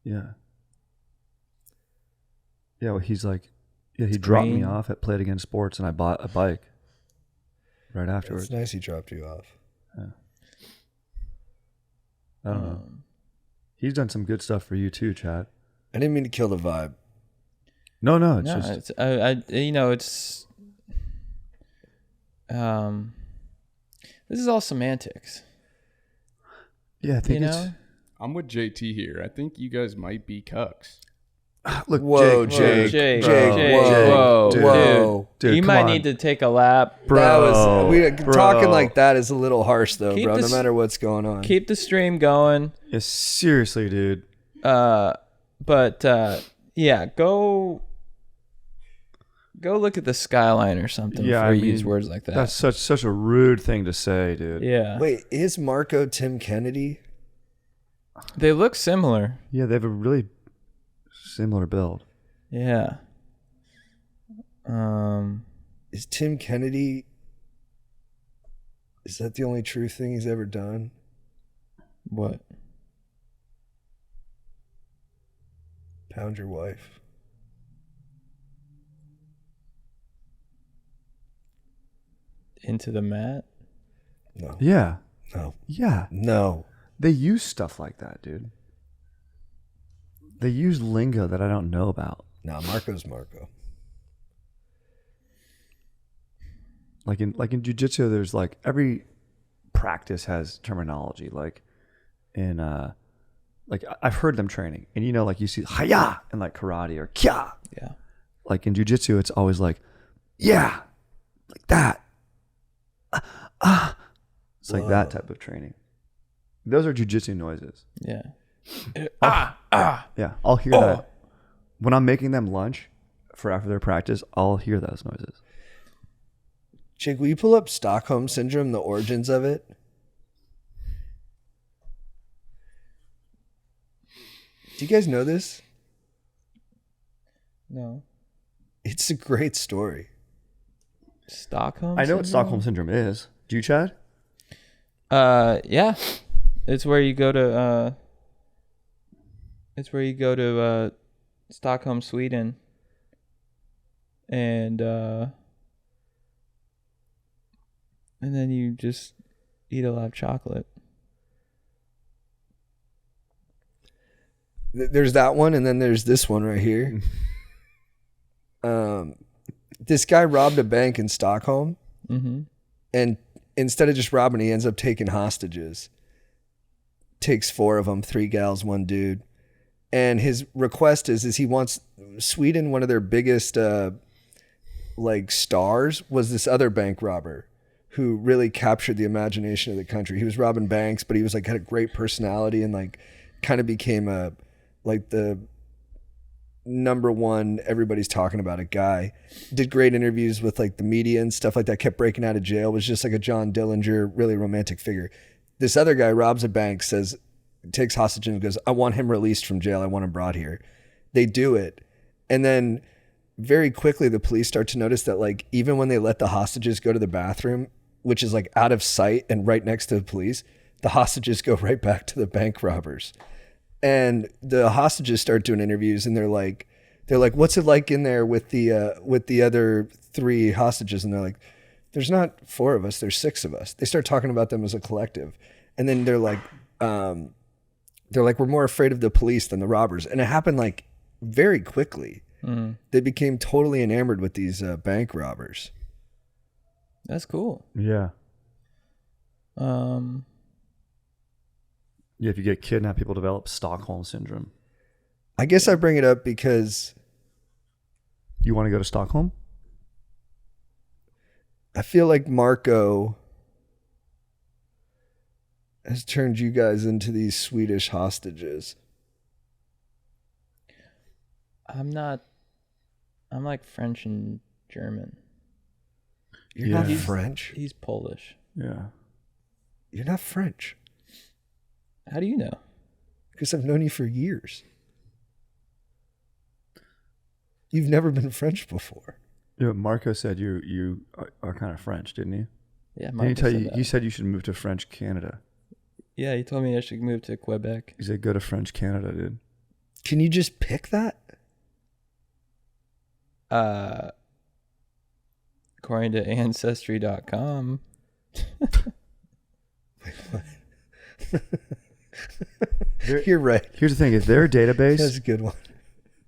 Yeah. Yeah, well, he's like, yeah, he dropped me off at Play It Again Sports, and I bought a bike right afterwards. It's nice he dropped you off. Yeah. I don't know. He's done some good stuff for you too, Chad. I didn't mean to kill the vibe. No, it's No, just it's it's this is all semantics. yeah. I think it's I'm with JT here. I think you guys might be cucks. look. Whoa, Jake, Jake. Whoa, Whoa. dude, you come might on. need to take a lap. Talking like that is a little harsh, though, Keep bro. No this- matter what's going on. Keep the stream going. Yeah, seriously, dude. Yeah, go look at the skyline or something Yeah, before I you mean, use words like that. That's such a rude thing to say, dude. Yeah. Wait, is Marco Tim Kennedy? They look similar. Yeah, they have a really similar build. Yeah. Is Tim Kennedy? Is that the only true thing he's ever done? What? Pound your wife. Into the mat? No. Yeah. No. Yeah. No. They use stuff like that, dude. They use lingo that I don't know about. No, Marco's Marco. Like in jiu-jitsu, there's like every practice has terminology. Like in like I've heard them training, and you know, like you see haya in like karate or kya. Yeah. Like in jiu-jitsu, it's always like, yeah, like that. It's like that type of training. Those are jujitsu noises. Yeah. Yeah, I'll hear that when I'm making them lunch for after their practice. I'll hear those noises. Jake, will you pull up Stockholm Syndrome, the origins of it? Do you guys know this? No. It's a great story. Stockholm. I know what Stockholm Syndrome is. Do you, Chad? Yeah. It's where you go to. Stockholm, Sweden, and then you just eat a lot of chocolate. There's that one, and then there's this one right here. This guy robbed a bank in Stockholm, and instead of just robbing, he ends up taking hostages. Takes 4 of them, 3 gals, 1 dude. And his request is he wants Sweden, one of their biggest stars was this other bank robber who really captured the imagination of the country. He was robbing banks, but he was had a great personality and kind of became the number one everybody's talking about it guy. Did great interviews with the media and stuff like that. Kept breaking out of jail. Was just like a John Dillinger, really romantic figure. This other guy robs a bank, takes hostage and goes, I want him released from jail. I want him brought here. They do it. And then very quickly, the police start to notice that even when they let the hostages go to the bathroom, which is out of sight and right next to the police, the hostages go right back to the bank robbers. And the hostages start doing interviews and they're like, what's it like in there with the other 3 hostages? And they're like, there's not 4 of us, there's 6 of us. They start talking about them as a collective. And then they're like, we're more afraid of the police than the robbers. And it happened very quickly. They became totally enamored with these bank robbers. That's cool. Yeah. Yeah, if you get kidnapped, people develop Stockholm Syndrome. I guess I bring it up because... You want to go to Stockholm? I feel like Marco has turned you guys into these Swedish hostages. I'm French and German. You're not French. He's Polish. Yeah. You're not French. How do you know? Because I've known you for years. You've never been French before. Yeah, Marco said you are kind of French, didn't he? Yeah, Marco said that. He said you should move to French Canada. Yeah, he told me I should move to Quebec. He said go to French Canada, dude. Can you just pick that? According to Ancestry.com. Wait, what? You're right. Here's the thing: is their database That's a good one.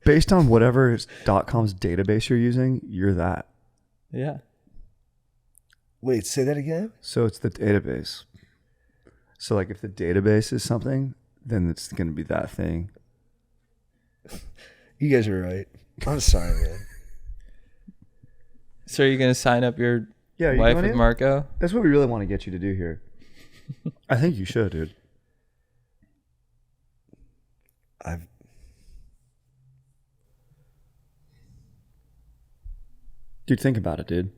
Based on whatever .com's database you're using, you're that. Yeah. Wait, say that again? So it's the database. So if the database is something, then it's going to be that thing. You guys are right. I'm sorry, man. So are you going to sign up your you wife with Marco? That's what we really want to get you to do here. I think you should, dude. Dude, think about it, dude.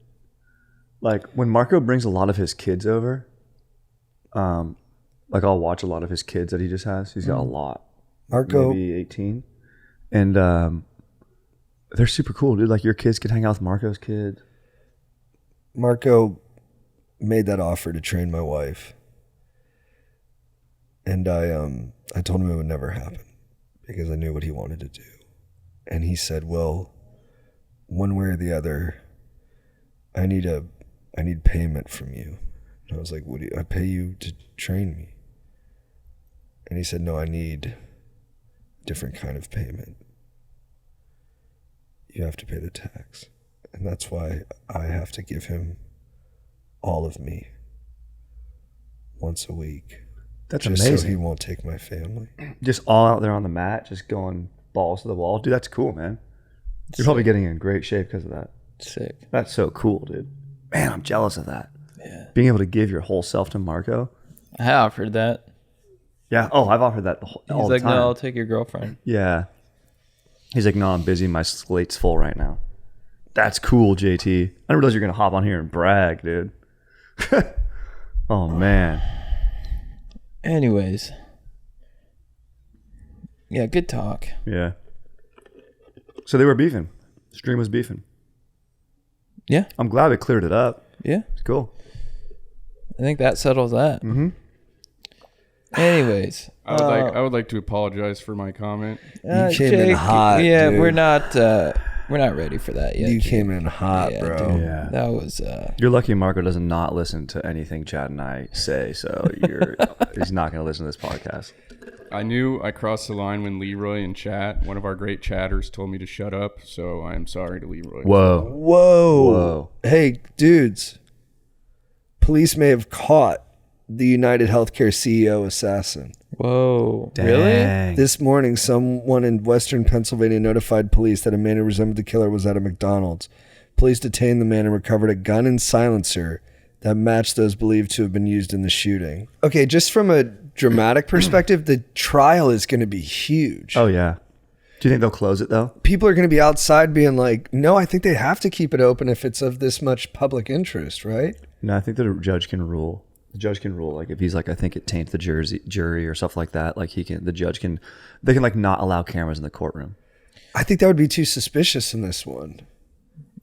When Marco brings a lot of his kids over, I'll watch a lot of his kids that he just has. He's got a lot. Marco, maybe 18. And they're super cool, dude. Your kids can hang out with Marco's kids. Marco made that offer to train my wife. And I told him it would never happen because I knew what he wanted to do. And he said, well, one way or the other, I need payment from you. And I was like, what do I pay you to train me? And he said, no, I need a different kind of payment. You have to pay the tax. And that's why I have to give him all of me once a week. That's just amazing. So he won't take my family. Just all out there on the mat, just going balls to the wall. Dude, that's cool, man. You're probably getting in great shape because of that. Sick. That's so cool, dude. Man, I'm jealous of that. Yeah. Being able to give your whole self to Marco. I offered that. Yeah. Oh, I've offered that all He's the like, time. no, I'll take your girlfriend. Yeah. He's like, no, I'm busy. My slate's full right now. That's cool, JT. I didn't realize you're going to hop on here and brag, dude. Oh, man. Anyways. Yeah, good talk. Yeah. So they were beefing. Stream was beefing. Yeah. I'm glad we cleared it up. Yeah. It's cool. I think that settles that. Mm-hmm. Anyways. I would like to apologize for my comment. You came in hot, Yeah, dude. we're not ready for that yet. You came in hot, Yeah, bro. dude. Yeah. That was You're lucky Marco does not listen to anything Chad and I say, so he's not going to listen to this podcast. I knew I crossed the line when Leroy in chat, one of our great chatters, told me to shut up. So I'm sorry to Leroy. Whoa. Whoa. Hey, dudes. Police may have caught the United Healthcare CEO assassin. whoa. Really? Dang. This morning, someone in Western Pennsylvania notified police that a man who resembled the killer was at a McDonald's. Police detained the man and recovered a gun and silencer that matched those believed to have been used in the shooting. Okay, just from a dramatic perspective, the trial is going to be huge. Oh, yeah. Do you think they'll close it, though? People are going to be outside being like, no, I think they have to keep it open if it's of this much public interest, right? No, I think the judge can rule. The judge can rule, like if he's like, I think it taints the jury or stuff like that. Like they can like not allow cameras in the courtroom. I think that would be too suspicious in this one.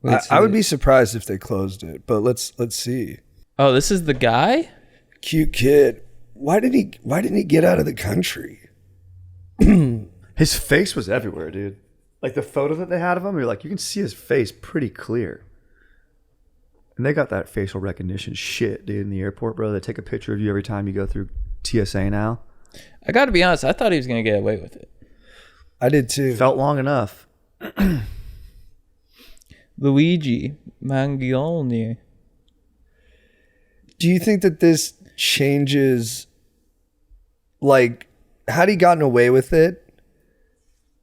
Wait, I would be surprised if they closed it, but let's see. Oh, this is the guy? Cute kid. Why didn't he get out of the country? His face was everywhere, dude. Like the photo that they had of him, you're like, you can see his face pretty clear. And they got that facial recognition shit, dude, in the airport, bro. They take a picture of you every time you go through TSA now. I got to be honest. I thought he was going to get away with it. I did too. Felt long enough. Luigi Mangione. Do you think that this changes, like, had he gotten away with it,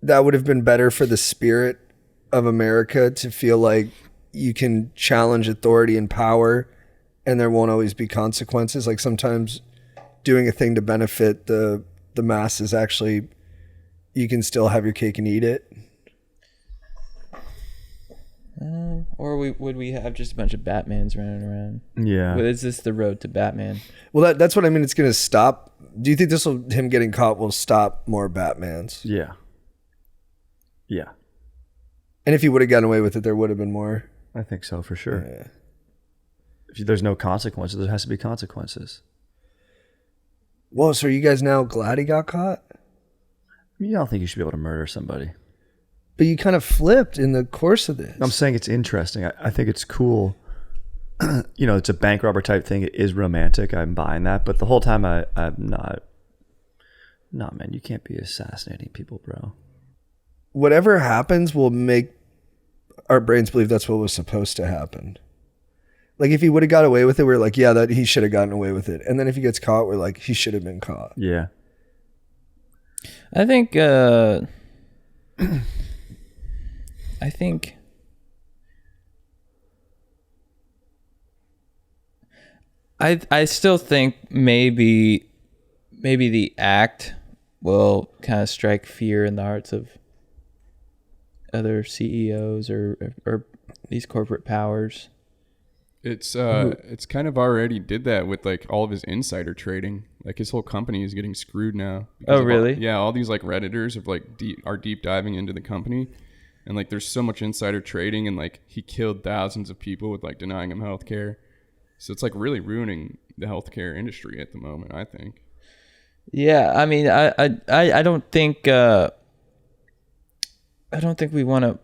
that would have been better for the spirit of America to feel like you can challenge authority and power and there won't always be consequences? Like sometimes doing a thing to benefit the masses, actually, you can still have your cake and eat it. Or would we have just a bunch of Batmans running around? Yeah. But is this the road to Batman? Well, that's what I mean. It's going to stop. Do you think him getting caught will stop more Batmans? Yeah. Yeah. And if he would have gotten away with it, there would have been more. I think so, for sure. Yeah. If there's no consequences, there has to be consequences. Whoa, so are you guys now glad he got caught? I mean, I don't think you should be able to murder somebody. But you kind of flipped in the course of this. I'm saying it's interesting. I think it's cool. You know, it's a bank robber type thing. It is romantic. I'm buying that. But the whole time I'm not. No, man, you can't be assassinating people, bro. Whatever happens will make our brains believe that's what was supposed to happen. Like if he would have got away with it, we're like, yeah, that he should have gotten away with it. And then if he gets caught, we're like, he should have been caught. Yeah. I think I still think maybe the act will kind of strike fear in the hearts of other CEOs or these corporate powers. It's kind of already did that with like all of his insider trading. Like his whole company is getting screwed now. Oh, really? Yeah, all these like Redditors of like are deep diving into the company, and like there's so much insider trading, and like he killed thousands of people with like denying them healthcare. So it's like really ruining the healthcare industry at the moment, I think. Yeah, I mean, I don't think we want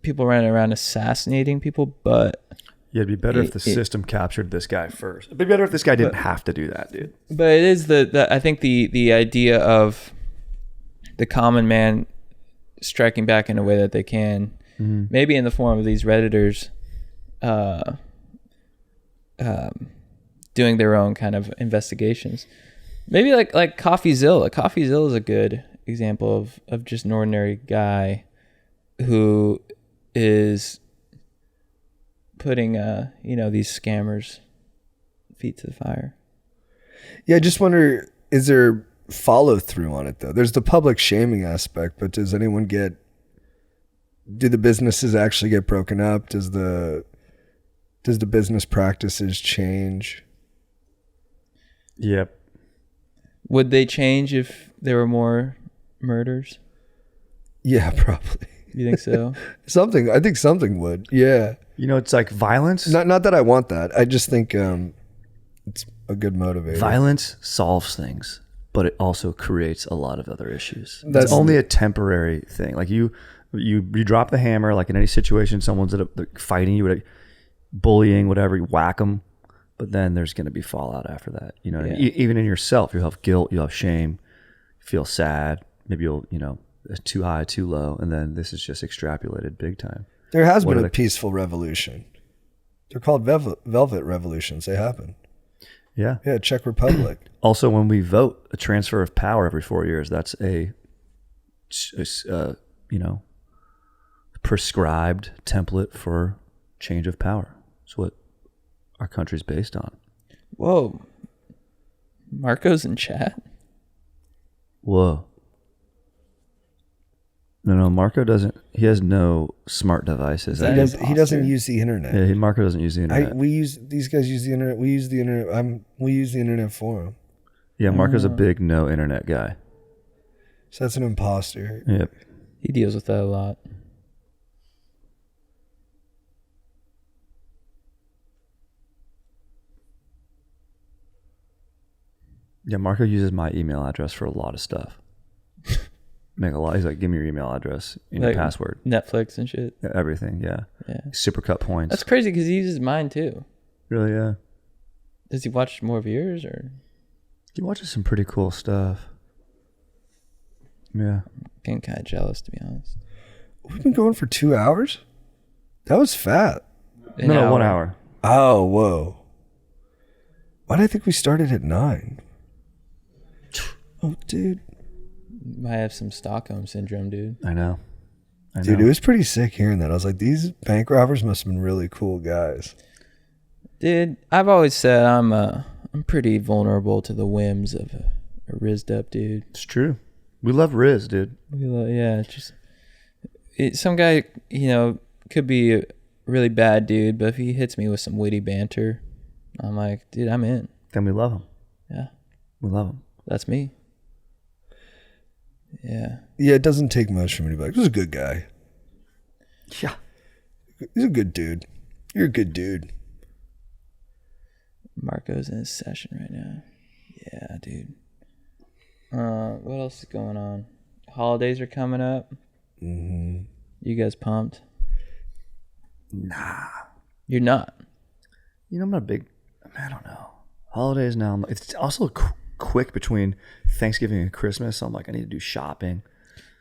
people running around assassinating people, but Yeah, it'd be better if the system captured this guy first. It'd be better if this guy didn't have to do that, dude. but it is the I think the idea of the common man striking back in a way that they can, maybe in the form of these Redditors, doing their own kind of investigations. Maybe like CoffeeZilla. CoffeeZilla is a good example of just an ordinary guy who is putting these scammers' feet to the fire. Yeah, I just wonder, is there follow through on it though. There's the public shaming aspect, but do the businesses actually get broken up? Does the business practices change? Yep. Would they change if there were more murders? Yeah, probably. You think so? I think something would. Yeah. You know, it's like violence. Not that I want that. I just think it's a good motivator. Violence solves things, but it also creates a lot of other issues. That's It's only a temporary thing. Like you drop the hammer, like in any situation, someone's fighting you, bullying, whatever, you whack them, but then there's going to be fallout after that. You know, what I mean? Even in yourself, you'll have guilt, you'll have shame, feel sad. Maybe you'll, too high, too low, and then this is just extrapolated big time. There has been a peaceful revolution. They're called velvet revolutions. They happen. Yeah. Yeah, Czech Republic. Also, when we vote a transfer of power every 4 years, that's a prescribed template for change of power. It's what our country's based on. Whoa. Marco's in chat? Whoa. No, Marco doesn't. He has no smart devices. He doesn't use the internet. Yeah, Marco doesn't use the internet. These guys use the internet. We use the internet. We use the internet for him. Yeah, Marco's a big no internet guy. So that's an imposter. Yep. He deals with that a lot. Yeah, Marco uses my email address for a lot of stuff. Make a lot. He's like, give me your email address and your password. Netflix and shit. Yeah, everything, yeah. Supercut points. That's crazy because he uses mine too. Really, yeah. Does he watch more of yours or? He watches some pretty cool stuff. Yeah. I'm getting kind of jealous, to be honest. We've been going for 2 hours? That was fat. No, 1 hour. Oh, whoa. Why did I think we started at 9? Oh, dude. Might have some Stockholm syndrome, dude. I know. Dude, it was pretty sick hearing that. I was like, these bank robbers must have been really cool guys. Dude, I've always said I'm pretty vulnerable to the whims of a rizzed up dude. It's true. We love Riz, dude. Some guy, could be a really bad dude, but if he hits me with some witty banter, I'm like, dude, I'm in. Then we love him. Yeah. We love him. That's me. Yeah. Yeah, it doesn't take much for me to be like, this is a good guy. Yeah. He's a good dude. You're a good dude. Marco's in his session right now. Yeah, dude. What else is going on? Holidays are coming up. Mm-hmm. You guys pumped? Nah. You're not? I'm not a big, I don't know. Holidays now, it's also quick between Thanksgiving and Christmas. So I'm like, I need to do shopping.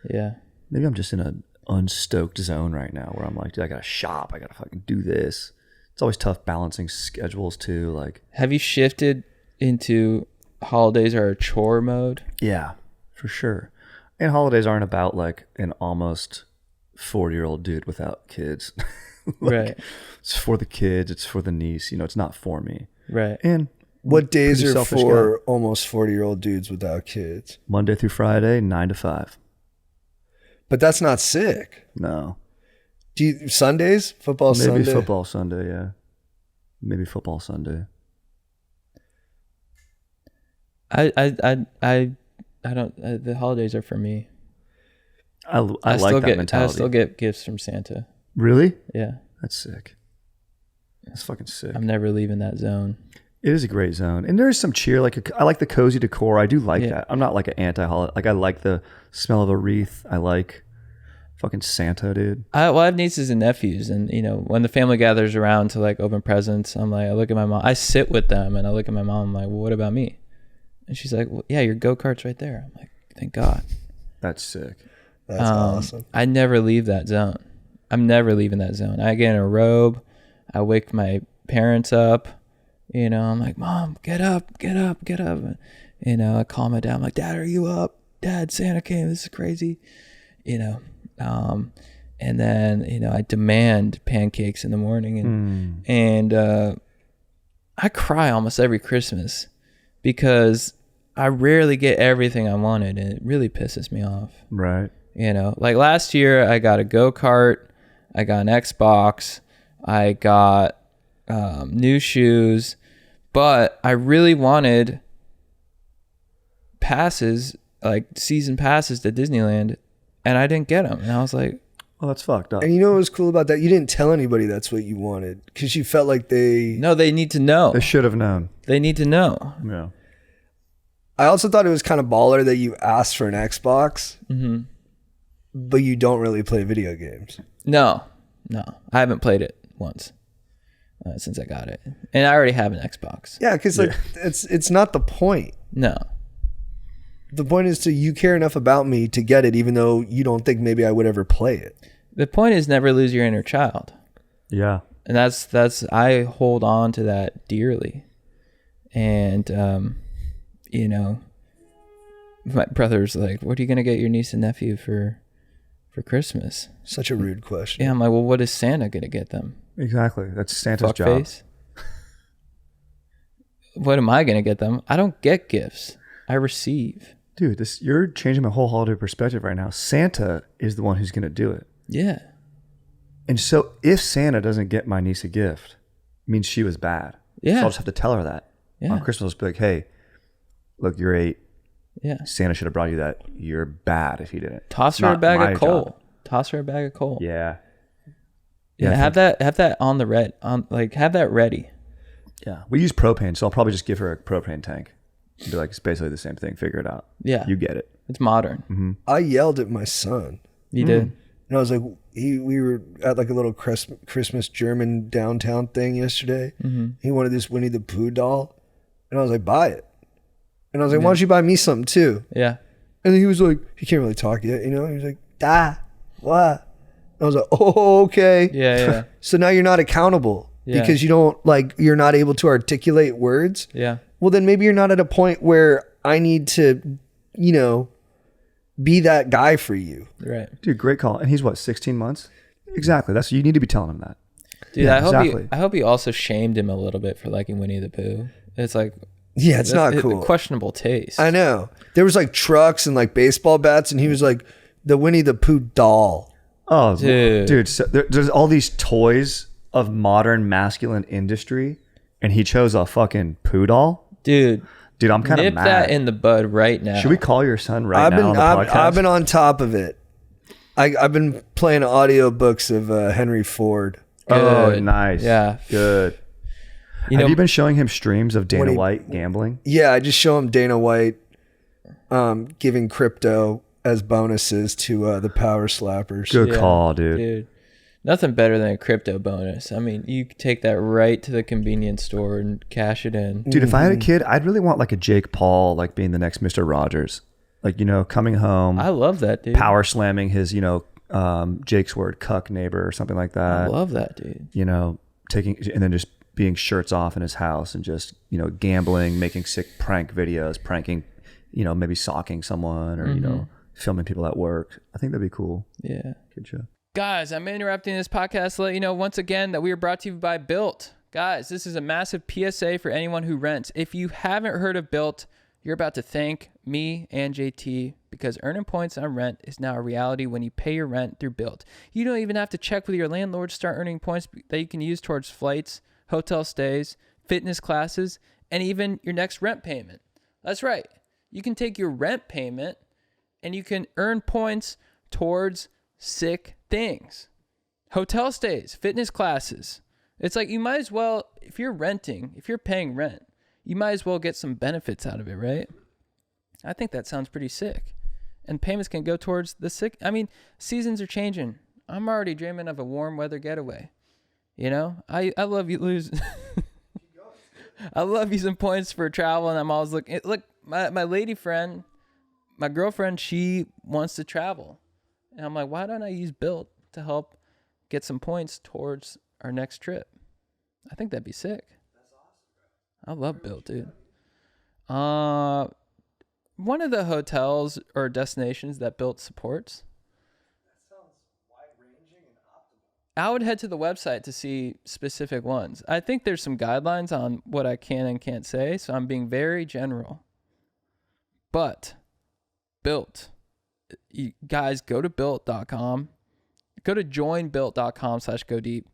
Yeah. Maybe I'm just in an unstoked zone right now where I'm like, dude, I gotta shop. I gotta fucking do this. It's always tough balancing schedules too. Like, have you shifted into holidays are a chore mode? Yeah, for sure. And holidays aren't about like an almost 40-year-old dude without kids. Right. It's for the kids. It's for the niece. It's not for me. Right. And what days are for guy. almost 40-year-old dudes without kids? Monday through Friday, 9 to 5. But that's not sick. No. Sundays? Football Maybe Sunday? Maybe football Sunday, yeah. Maybe football Sunday. I don't. The holidays are for me. I like that mentality. I still get gifts from Santa. Really? Yeah. That's sick. That's fucking sick. I'm never leaving that zone. It is a great zone, and there is some cheer. I like the cozy decor. I do like that. I'm not like an anti-holiday. Like I like the smell of a wreath. I like fucking Santa, dude. I have nieces and nephews, and when the family gathers around to like open presents, I'm like, I look at my mom. I sit with them, and I look at my mom. I'm like, well, what about me? And she's like, well, yeah, your go-kart's right there. I'm like, thank God. That's sick. That's awesome. I never leave that zone. I'm never leaving that zone. I get in a robe. I wake my parents up. I'm like, Mom, get up, get up, get up. I calm it down. I'm like, Dad, are you up? Dad, Santa came. This is crazy. And then, I demand pancakes in the morning. And I cry almost every Christmas because I rarely get everything I wanted, and it really pisses me off. Right. You know, like last year I got a go-kart, I got an Xbox, I got new shoes, but I really wanted passes, like season passes to Disneyland, and I didn't get them. And I was like, Well, that's fucked up. And you know what was cool about that? You didn't tell anybody that's what you wanted because you felt like they. no, they need to know. They should have known. They need to know. Yeah. I also thought it was kind of baller that you asked for an Xbox, Mm-hmm. but you don't really play video games. No, I haven't played it once since I got it, and I already have an Xbox. Yeah, because like it's not the point. No, The point is to you care enough about me to get it, even though you don't think maybe I would ever play it. the point is never lose your inner child, Yeah. and that's I hold on to that dearly, and you know, my brother's like, "What are you gonna get your niece and nephew for Christmas?" Such a rude question. Yeah, I'm like, "Well, what is Santa gonna get them? Exactly. That's Santa's job. Fuckface? What am I gonna get them? I don't get gifts. I receive." Dude, you're changing my whole holiday perspective right now. Santa is the one who's going to do it. Yeah. And so if Santa doesn't get my niece a gift, it means she was bad. Yeah. So I'll just have to tell her that. Yeah. On Christmas, I'll just be like, hey, look, you're 8. Yeah. Santa should have brought you that. You're bad if he didn't. Toss her a Not bag my of coal. job. Toss her a bag of coal. Yeah. Yeah. I Have think- that on the red. Have that ready. Yeah. We use propane, so I'll probably just give her a propane tank. Be like, it's basically the same thing. Figure it out. Yeah. You get it. It's modern. I yelled at my son. You did. And I was like, we were at like a little Christmas German downtown thing yesterday. Mm-hmm. He wanted this Winnie the Pooh doll. And I was like, buy it. And I was like, why don't you buy me something too? Yeah. And he was like, he can't really talk yet, you know? He was like, what? And I was like, oh, okay. Yeah. Yeah. So now you're not accountable Yeah. because you're not able to articulate words. Yeah. Well, then maybe you're not at a point where I need to, be that guy for you. Right. Dude, great call. And he's what, 16 months? Exactly. That's you need to be telling him that. Dude, Yeah, I hope exactly. I hope he also shamed him a little bit for liking Winnie the Pooh. It's like Yeah, it's not cool. Questionable taste. I know. There was like trucks and like baseball bats, and he was like the Winnie the Pooh doll. Oh, Dude. dude. So there's all these toys of modern masculine industry, and he chose a fucking poo doll. Dude, Dude, I'm kind of nip mad. that in the bud right now. Should we call your son right now on the podcast? I've been on top of it. I've been playing audiobooks of Henry Ford. Oh, Good. nice. Yeah. Good. Have you been showing him streams of Dana White gambling? Yeah, I just show him Dana White giving crypto as bonuses to the power slappers. Good Yeah, call, dude. Dude, nothing better than a crypto bonus. I mean, you could take that right to the convenience store and cash it in. Dude, if I had a kid, I'd really want like a Jake Paul, like being the next Mr. Rogers. Like, coming home, I love that, dude. power slamming his, Jake's word, cuck neighbor or something like I that. love that, dude. Taking, and then just being shirts off in his house and just, gambling, making sick prank videos, pranking, maybe socking someone or, filming people at work. I think that'd be cool. Yeah. Good show. Guys, I'm interrupting this podcast to let you know once again that we are brought to you by Built. Guys, this is a massive PSA for anyone who rents. If you haven't heard of Built, you're about to thank me and JT because earning points on rent is now a reality when you pay your rent through Built. You don't even have to check with your landlord to start earning points that you can use towards flights, hotel stays, fitness classes, and even your next rent payment. That's right. You can take your rent payment and you can earn points towards sick things. Hotel stays, fitness classes. It's like you might as well, if you're paying rent, you might as well get some benefits out of it, right? I think that sounds pretty sick. And payments can go towards the sick. I mean, seasons are changing. I'm already dreaming of a warm weather getaway. I love you lose. I love using points for travel, and I'm always looking. Look, my lady friend, my girlfriend, she wants to travel. And I'm like, why don't I use Built to help get some points towards our next trip? I think that'd be sick. I love Built, dude. One of the hotels or destinations that Built supports. That sounds wide-ranging and optimal. I would head to the website to see specific ones. I think there's some guidelines on what I can and can't say, so I'm being very general. But Built, you guys go to built.com, go to joinbuilt.com/go deep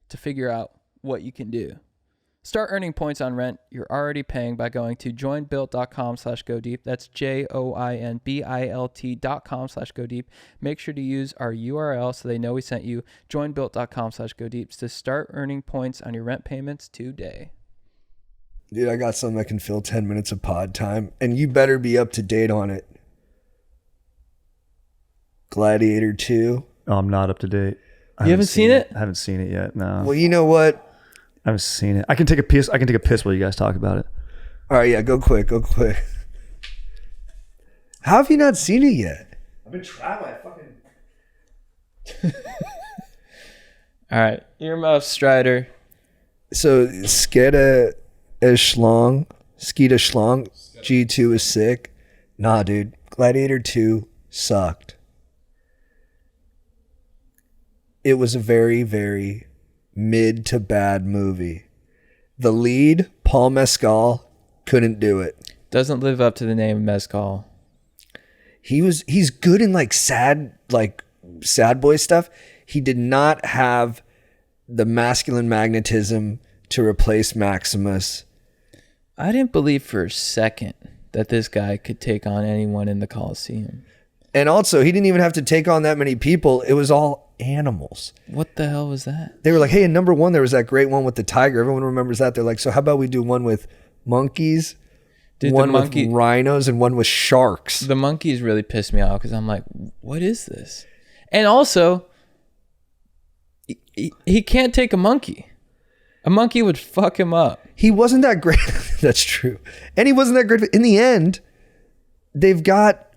to figure out what you can do. Start earning points on rent you're already paying by going to joinbuilt.com/go deep. That's joinbilt.com/go deep. Make sure to use our URL so they know we sent you. Joinbuilt.com/go deep to start earning points on your rent payments today. Dude, I got something that can fill 10 minutes of pod time, and you better be up to date on it. Gladiator 2. Oh, I'm not up to date. You haven't seen it? I haven't seen it yet. No. Well, you know what? I haven't seen it. I can take a piss. I can take a piss while you guys talk about it. All right, yeah, go quick. How have you not seen it yet? I've been trying. All right. Earmuff Strider. So, Skeda Schlong, G2 is sick. Nah, dude. Gladiator 2 sucked. It was a very, very mid to bad movie. The lead, Paul Mescal, couldn't do it. Doesn't live up to the name of Mezcal. He's good in sad boy stuff. He did not have the masculine magnetism to replace Maximus. I didn't believe for a second that this guy could take on anyone in the Coliseum. And also, he didn't even have to take on that many people. It was all animals. What the hell was that? They were like, hey, in number 1, there was that great one with the tiger. Everyone remembers that. They're like, so how about we do one with monkeys, Dude, one with rhinos, and one with sharks? The monkeys really pissed me off because I'm like, what is this? And also, he can't take a monkey. A monkey would fuck him up. He wasn't that great. That's true. And he wasn't that great. In the end, they've got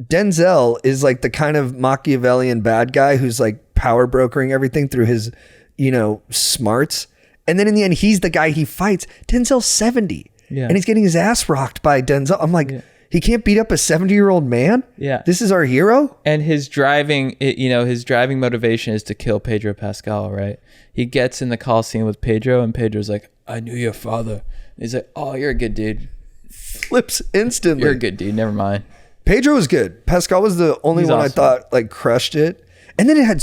Denzel is like the kind of Machiavellian bad guy who's like power brokering everything through his, smarts. And then in the end, he's the guy he fights. Denzel's 70. Yeah. And he's getting his ass rocked by Denzel. I'm like, he can't beat up a 70-year-old man? Yeah. This is our hero? And his driving motivation is to kill Pedro Pascal, right? He gets in the Coliseum with Pedro, and Pedro's like, I knew your father. And he's like, oh, you're a good dude. Flips instantly. You're a good dude. Never mind. Pedro was good. Pascal was the only one awesome. I thought crushed it. And then it had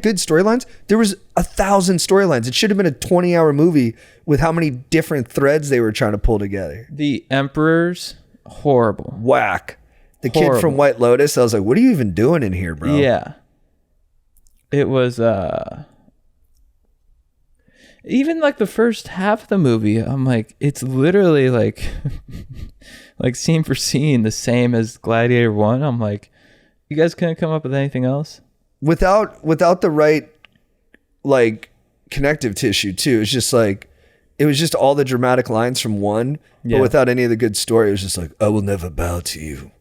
good storylines. There was 1,000 storylines. It should have been a 20-hour movie with how many different threads they were trying to pull together. The Emperor's horrible. Whack. The Horrible. kid from White Lotus, I was like, what are you even doing in here, bro? Yeah. It was even the first half of the movie, I'm like, it's literally like scene for scene the same as Gladiator 1. I'm like, you guys couldn't come up with anything else? Without the right connective tissue too. It's just it was just all the dramatic lines from 1, but without any of the good story. It was just like, I will never bow to you.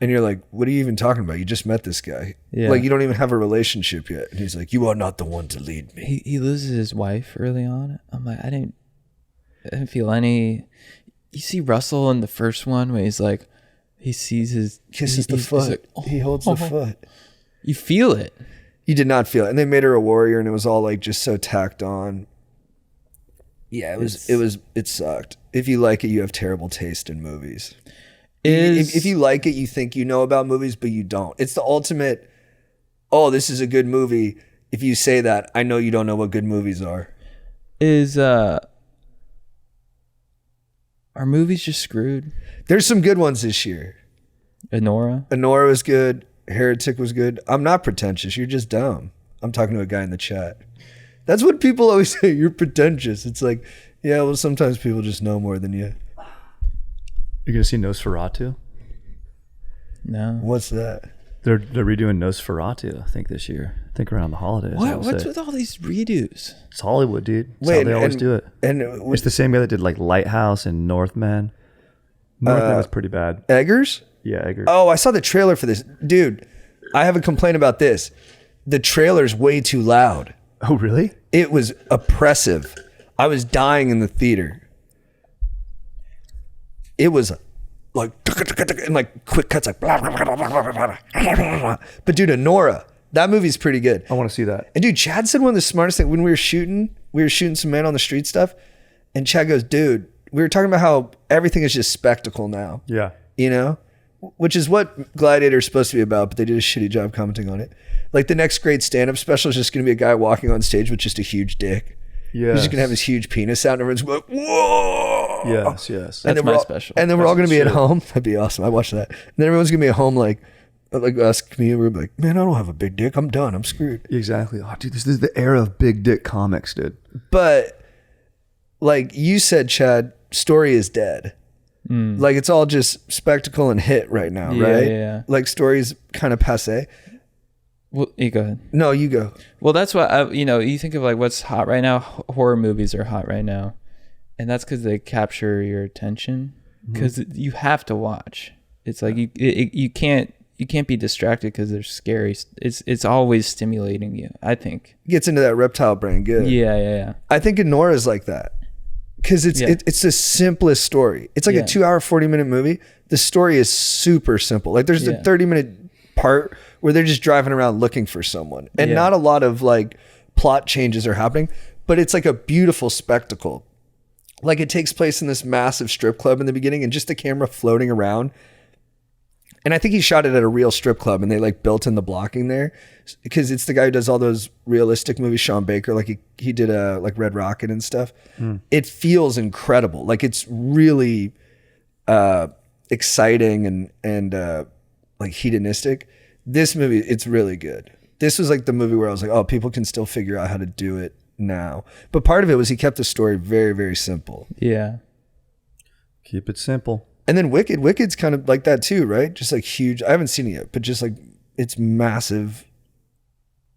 And you're like, what are you even talking about? You just met this guy. Yeah. You don't even have a relationship yet. And he's like, you are not the one to lead me. He loses his wife early on. I'm like, I didn't feel any. You see Russell in the first one when he's like, he sees his Kisses the he's foot. like, He holds the foot. You feel it. You did not feel it. And they made her a warrior, and it was all just so tacked on. Yeah, it sucked. If you like it, you have terrible taste in movies. If you like it, you think you know about movies, but you don't. It's the ultimate, oh, this is a good movie. If you say that, I know you don't know what good movies are. Are movies just screwed? There's some good ones this year. Anora was good. Heretic was good. I'm not pretentious. You're just dumb. I'm talking to a guy in the chat. That's what people always say. You're pretentious. It's like, yeah, well, sometimes people just know more than you. You're gonna see Nosferatu? No. What's that? They're redoing Nosferatu, I think, this year. I think around the holidays. What's with all these redos? It's Hollywood, dude. That's how they always do it. And it's the same guy that did Lighthouse and Northman. Northman was pretty bad. Eggers? Yeah, Eggers. Oh, I saw the trailer for this. Dude, I have a complaint about this. The trailer's way too loud. Oh, really? It was oppressive. I was dying in the theater. It was and quick cuts blah, blah, blah, blah, blah. But dude, Anora, that movie's pretty good. I want to see that. And dude, Chad said one of the smartest things when we were shooting some Man on the Street stuff, and Chad goes, dude, we were talking about how everything is just spectacle now. Yeah. You know, which is what Gladiator is supposed to be about, but they did a shitty job commenting on it. Like the next great stand-up special is just going to be a guy walking on stage with just a huge dick. Yeah. He's just going to have his huge penis out and everyone's going, whoa. Yes, yes. That's then my we're all- special. And then we're all going to be at shit. home. That'd be awesome. I watched that. And then everyone's going to be at home like us comedians. We're like, man, I don't have a big dick. I'm done. I'm screwed. Exactly. Oh, dude, this is the era of big dick comics, dude. But like you said, Chad, story is dead. Like it's all just spectacle and hit right now, Yeah, right? yeah. Like story's kind of passe. Well, you go ahead. No, you go. Well, that's what you think of like what's hot right now. Horror movies are hot right now, and that's because they capture your attention. Because you have to watch. It's like you can't be distracted because they're scary. It's always stimulating you. I think. Gets into that reptile brain. Good. Yeah. I think Nora's like that. Because it's the simplest story. It's like a 2 hour, 40-minute movie. The story is super simple. Like there's a 30-minute part where they're just driving around looking for someone. And not a lot of like plot changes are happening, but it's like a beautiful spectacle. Like it takes place in this massive strip club in the beginning and just the camera floating around. And I think he shot it at a real strip club and they like built in the blocking there because it's the guy who does all those realistic movies, Sean Baker, like he did like Red Rocket and stuff. It feels incredible. Like it's really exciting and like hedonistic. This movie, it's really good. This was like the movie where I was like, oh, people can still figure out how to do it now. But part of it was he kept the story very, very simple. Yeah. Keep it simple. And then Wicked's kind of like that too, right? Just like huge. I haven't seen it yet, but just like it's massive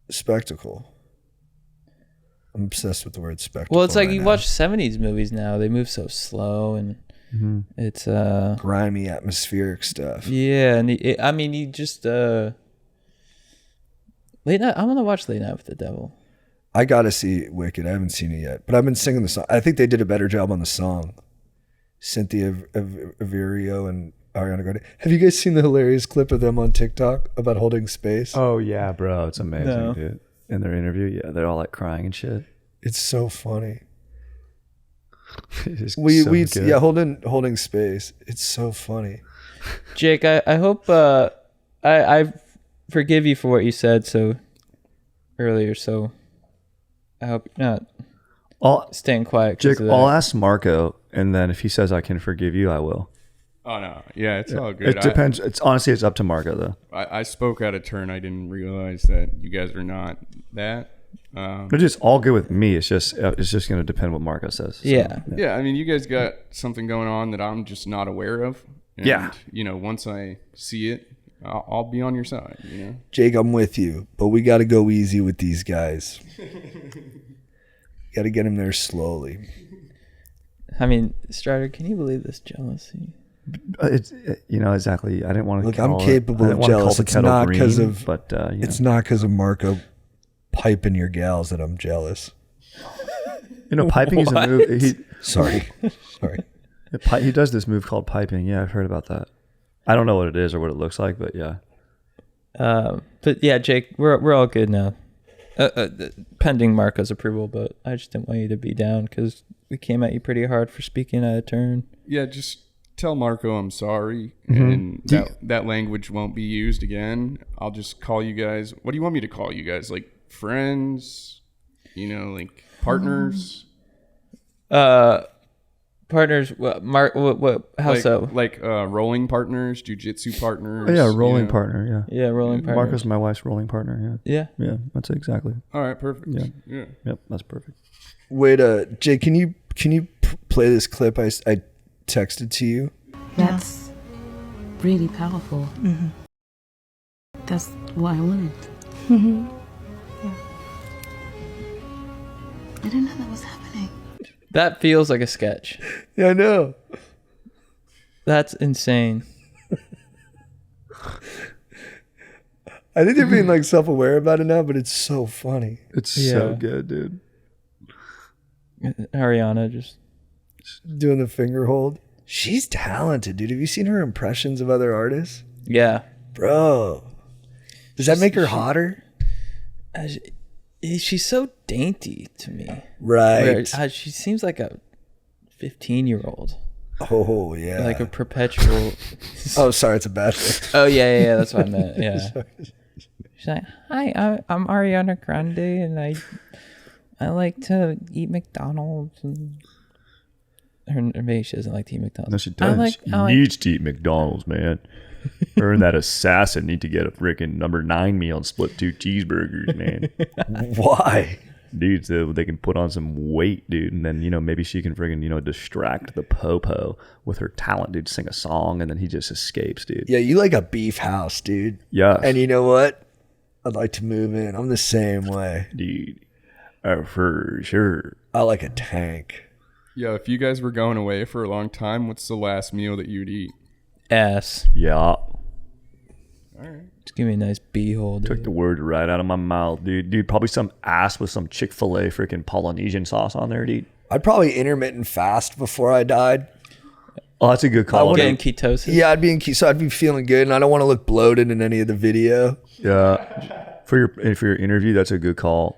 spectacle. I'm obsessed with the word spectacle. Well, it's like right you now. watch 70s movies now. They move so slow and it's grimy, atmospheric stuff. yeah, and you just late night. I want to watch Late Night with the Devil. I gotta see Wicked. I haven't seen it yet, but I've been singing the song. I think they did a better job on the song. Cynthia Averio and Ariana Grande. Have you guys seen the hilarious clip of them on TikTok about holding space? Oh, yeah, bro. It's amazing, No. dude. In their interview, yeah, they're all like crying and shit. It's so funny. It is We so good. yeah, holding space. It's so funny. Jake, I hope I forgive you for what you said so earlier. So I hope you're not I'll, staying quiet. 'cause Jake, of that. I'll ask Marco, and then if he says I can forgive you, I will. Oh no, yeah, it's all good. It depends. It's honestly, it's up to Marco though. I spoke out of turn. I didn't realize that you guys are not that. But it's all good with me. It's just going to depend what Marco says. So, Yeah. Yeah, I mean, you guys got something going on that I'm just not aware of. And, Yeah. Once I see it, I'll be on your side. Jake, I'm with you, but we got to go easy with these guys. Got to get them there slowly. I mean, Strider, can you believe this jealousy? It's exactly. I didn't want to. Look, I'm capable of jealous. It's not because of. But It's not because of Marco piping your gals that I'm jealous. piping is a move. Sorry. He does this move called piping. Yeah, I've heard about that. I don't know what it is or what it looks like, but yeah. But yeah, Jake, we're all good now. Pending Marco's approval, but I just didn't want you to be down because we came at you pretty hard for speaking out of turn. Yeah, just tell Marco I'm sorry, and that language won't be used again. I'll just call you guys. What do you want me to call you guys? Like friends? Like partners? Partners, what how so? Like rolling partners, jujitsu partners. Oh, yeah, rolling partner. Yeah. Yeah, rolling partners. Marco's my wife's rolling partner. Yeah. Yeah. That's it exactly. All right, perfect. Yeah. Yep. That's perfect. Wait, Jake, can you play this clip I texted to you? That's really powerful. That's what I wanted. I didn't know that was happening. That feels like a sketch. Yeah, I know. That's insane. I think they're being like self-aware about it now, but it's so funny. It's Yeah. so good, dude. Ariana just Doing the finger hold. She's talented, dude. Have you seen her impressions of other artists? yeah. Bro. Does that make her hotter? She's so dainty to me. Right. She seems like a 15-year-old. Oh yeah. Like a perpetual. Oh, sorry, it's a bad thing. Oh yeah, that's what I meant. Yeah. She's like, hi, I'm Ariana Grande, and I like to eat McDonald's. And or maybe she doesn't like to eat McDonald's. No, she does. She needs to eat McDonald's, man. Her and that assassin need to get a freaking number 9 meal and split 2 cheeseburgers, man. Why? Dude, so they can put on some weight, dude, and then maybe she can friggin' distract the popo with her talent, dude. Sing a song, and then he just escapes, dude. Yeah, you like a beef house, dude. Yeah, and you know what? I'd like to move in. I'm the same way, dude. For sure. I like a tank. Yeah, if you guys were going away for a long time, what's the last meal that you'd eat? Ass. Yeah. All right. Just give me a nice beehole, dude. Took the words right out of my mouth, dude. Dude, probably some ass with some Chick-fil-A freaking Polynesian sauce on there, dude. I'd probably intermittent fast before I died. Oh, that's a good call. Get in ketosis. Yeah, I'd be in so I'd be feeling good, and I don't want to look bloated in any of the video. Yeah. For your interview, that's a good call.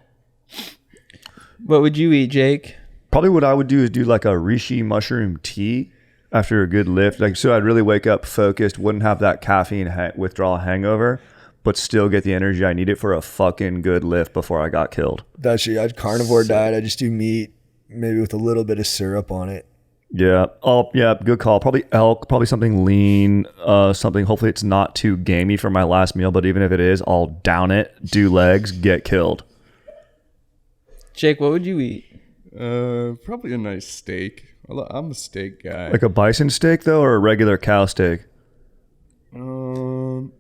What would you eat, Jake? Probably what I would do is do like a reishi mushroom tea after a good lift. Like, so I'd really wake up focused, wouldn't have that caffeine withdrawal hangover, but still get the energy I needed for a fucking good lift before I got killed. That's I'd carnivore diet. I just do meat, maybe with a little bit of syrup on it. Yeah. Oh, yeah. Good call. Probably elk. Probably something lean. Something. Hopefully, it's not too gamey for my last meal. But even if it is, I'll down it. Do legs. Get killed. Jake, what would you eat? Probably a nice steak. I'm a steak guy. Like a bison steak though, or a regular cow steak? Some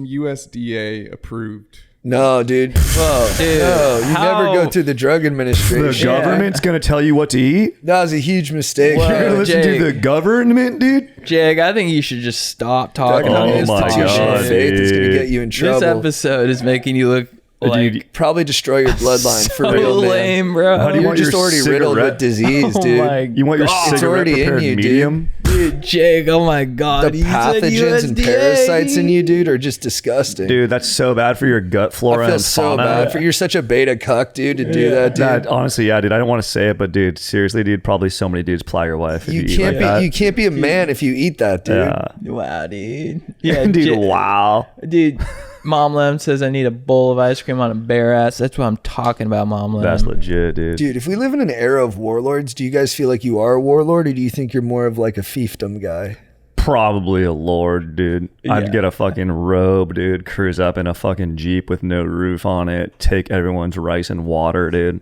USDA approved. No, dude. Whoa, Dude, no, you never go through the drug The administration. government's gonna tell you what to eat. That was a huge mistake. Whoa. You're gonna listen Jake. to the government, dude. Jake, I think you should just stop talking Talking about about Oh my institution God, of faith is going to dude. get you in This trouble. episode is making you look like Dude, Probably destroy your bloodline for so real, man. lame, bro. How do you You're want just your already riddled cigarette- with disease, Oh dude. my You want your God. It's cigarette already in prepared you, dude. medium? Dude, Jake, oh my God. The you said pathogens and USDA. parasites in you, dude, are just disgusting. Dude, that's so bad for your gut flora I feel and so fauna. bad for you're such a beta cuck, dude, to do that, dude. That, honestly, yeah, dude. I don't want to say it, but dude, seriously, dude, probably so many dudes ply your wife if you, You eat can't like that. be you can't be a man if you eat that, dude. Yeah. Wow, dude. Yeah, Dude, wow. Dude, Mom Lem says I need a bowl of ice cream on a bare ass. That's what I'm talking about, Mom Lem. That's legit, dude. Dude, if we live in an era of warlords, do you guys feel like you are a warlord, or do you think you're more of like a fiefdom guy? Probably a lord, dude. Yeah. I'd get a fucking robe, dude. Cruise up in a fucking Jeep with no roof on it. Take everyone's rice and water, dude.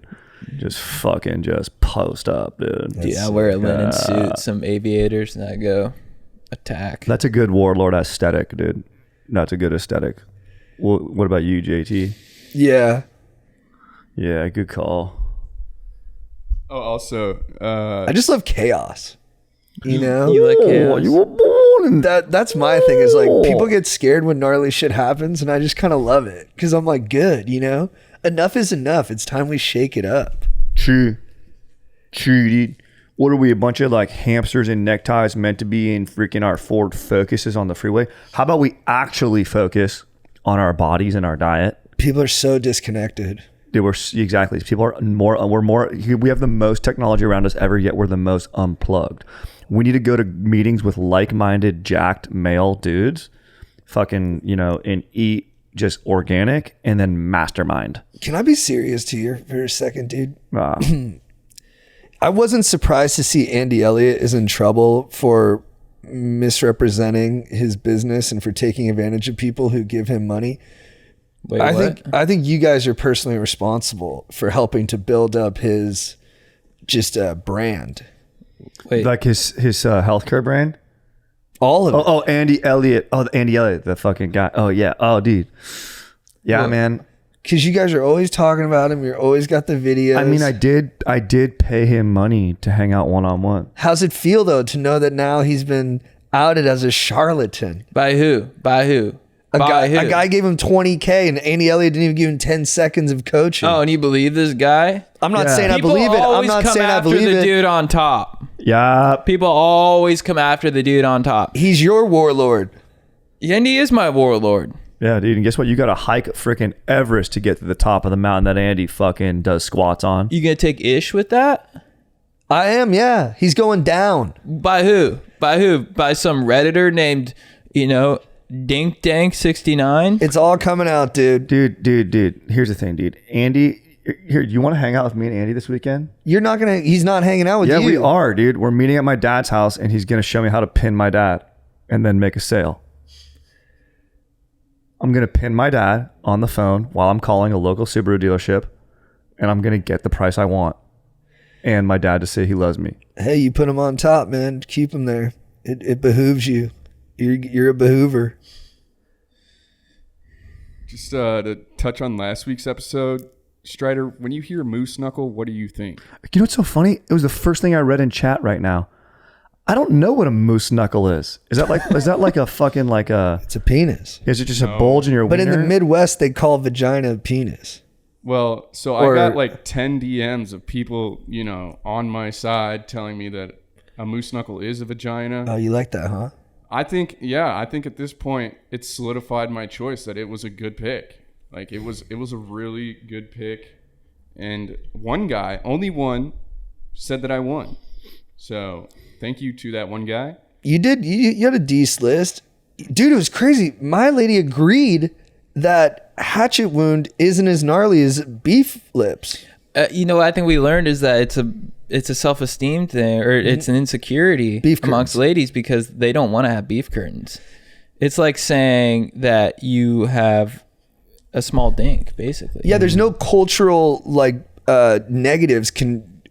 Just post up, dude. Dude, I wear a linen suit, some aviators, and I go attack. That's a good warlord aesthetic, dude. That's a good aesthetic. What about you, JT? Yeah. Yeah, good call. Oh, also, I just love chaos. You know? You like chaos? You were born in That's my thing is like people get scared when gnarly shit happens, and I just kind of love it because I'm like, good, you know? Enough is enough. It's time we shake it up. True, dude. What are we, a bunch of like hamsters in neckties meant to be in freaking our Ford Focuses on the freeway? How about we actually focus on our bodies and our diet? People are so disconnected. Dude, exactly. People are more. We have the most technology around us ever, yet we're the most unplugged. We need to go to meetings with like-minded, jacked male dudes, fucking, and eat just organic, and then mastermind. Can I be serious to you for a second, dude? Ah. I wasn't surprised to see Andy Elliott is in trouble for misrepresenting his business and for taking advantage of people who give him money. Wait, I think you guys are personally responsible for helping to build up his just brand. Wait, Like his healthcare brand. All of it. Oh, Andy Elliott. Oh, Andy Elliott, the fucking guy. Oh yeah. Oh, dude. Yeah, Look, man. Because you guys are always talking about him. You're always got the videos. I mean, I did pay him money to hang out one-on-one. How's it feel though to know that now he's been outed as a charlatan? by who? By who? A By who? guy gave him $20K and Andy Elliott didn't even give him 10 seconds of coaching. Oh, and you believe this guy? I'm not Yeah. saying I People believe it. I'm always not come saying I after believe the it. dude on top. Yeah. People always come after the dude on top. He's your warlord. Andy is my warlord. Yeah, dude. And guess what? You got to hike freaking Everest to get to the top of the mountain that Andy fucking does squats on. You gonna take ish with that? I am, yeah. He's going down. By who? By who? By some Redditor named, Dink Dank 69? It's all coming out, dude. Dude. Here's the thing, dude. Andy, here, you want to hang out with me and Andy this weekend? He's not hanging out with you. Yeah, we are, dude. We're meeting at my dad's house, and he's going to show me how to pin my dad and then make a sale. I'm going to pin my dad on the phone while I'm calling a local Subaru dealership, and I'm going to get the price I want. And my dad to say he loves me. Hey, you put him on top, man. Keep him there. It behooves you. You're a behoover. Just to touch on last week's episode, Strider, when you hear moose knuckle, what do you think? You know what's so funny? It was the first thing I read in chat right now. I don't know what a moose knuckle is. Is that like a fucking like a? It's a penis. Is it just a bulge in your But wiener? in the Midwest, they call vagina penis. Well, so I got like 10 DMs of people, on my side telling me that a moose knuckle is a vagina. Oh, you like that, huh? I think at this point it's solidified my choice that it was a good pick. Like it was a really good pick. And one guy, only one, said that I won. So thank you to that one guy. You did. You had a decent list. Dude, it was crazy. My lady agreed that hatchet wound isn't as gnarly as beef lips. What I think we learned is that it's a self-esteem thing, or it's an insecurity amongst ladies because they don't want to have beef curtains. It's like saying that you have a small dink, basically. Yeah, there's no cultural negatives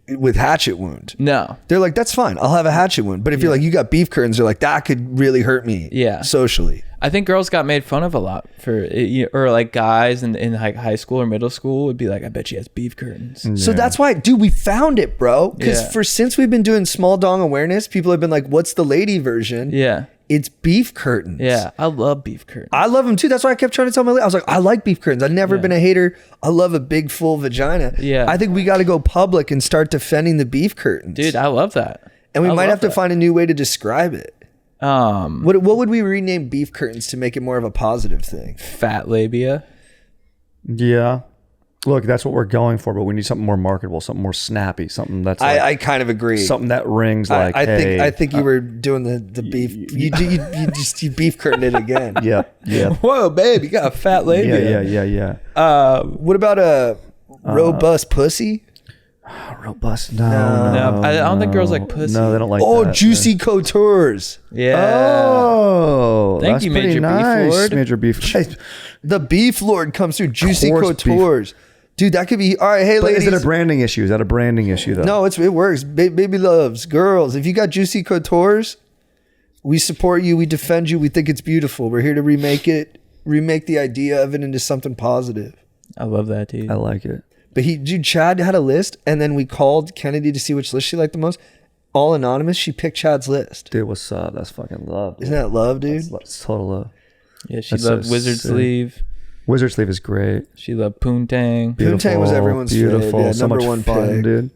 with hatchet wound. No. They're like, that's fine. I'll have a hatchet wound. But if you're like, you got beef curtains, they're like, that could really hurt me. Yeah. Socially. I think girls got made fun of a lot for, or like guys in like high school or middle school would be like, I bet she has beef curtains. Yeah. So that's why, dude, we found it, bro. Because Yeah. since we've been doing small dong awareness, people have been like, what's the lady version? Yeah. It's beef curtains. Yeah. I love beef curtains. I love them too. That's why I kept trying to tell my lady. I was like, I like beef curtains. I've never been a hater. I love a big full vagina. Yeah. I think we got to go public and start defending the beef curtains. Dude, I love that. and we I might love have to that. find a new way to describe it. What would we rename beef curtains to make it more of a positive thing? Fat labia. Yeah. Look, that's what we're going for, but we need something more marketable, something more snappy, something that's like, I kind of agree. something that rings like, I hey. think you were doing the beef. You beef curtained it again. Yeah. Whoa, babe, you got a fat labia. Yeah. What about a robust pussy? Robust. No. No, I don't think girls like pussy. No, they don't like Oh, that. juicy coutures. Yeah. Oh, Thank that's you, pretty Major Beef nice. Lord. Major Beef. The beef lord comes through. Juicy Coarse beef. coutures. Dude, that could be all right. Hey, But ladies. is it a branding issue? Is that a branding issue though? No, it works. Baby loves girls. If you got juicy coutures, we support you. We defend you. We think it's beautiful. We're here to remake the idea of it into something positive. I love that, dude. I like it. But Chad had a list, and then we called Kennedy to see which list she liked the most. All anonymous. She picked Chad's list. Dude, what's up? That's fucking love. Isn't that love, dude? That's total love. Yeah, she That's loved so Wizard sick. Sleeve. Wizard Sleeve is great. She loved Poontang. Poontang was everyone's beautiful. fave. Yeah, so number much one fun, pick. dude.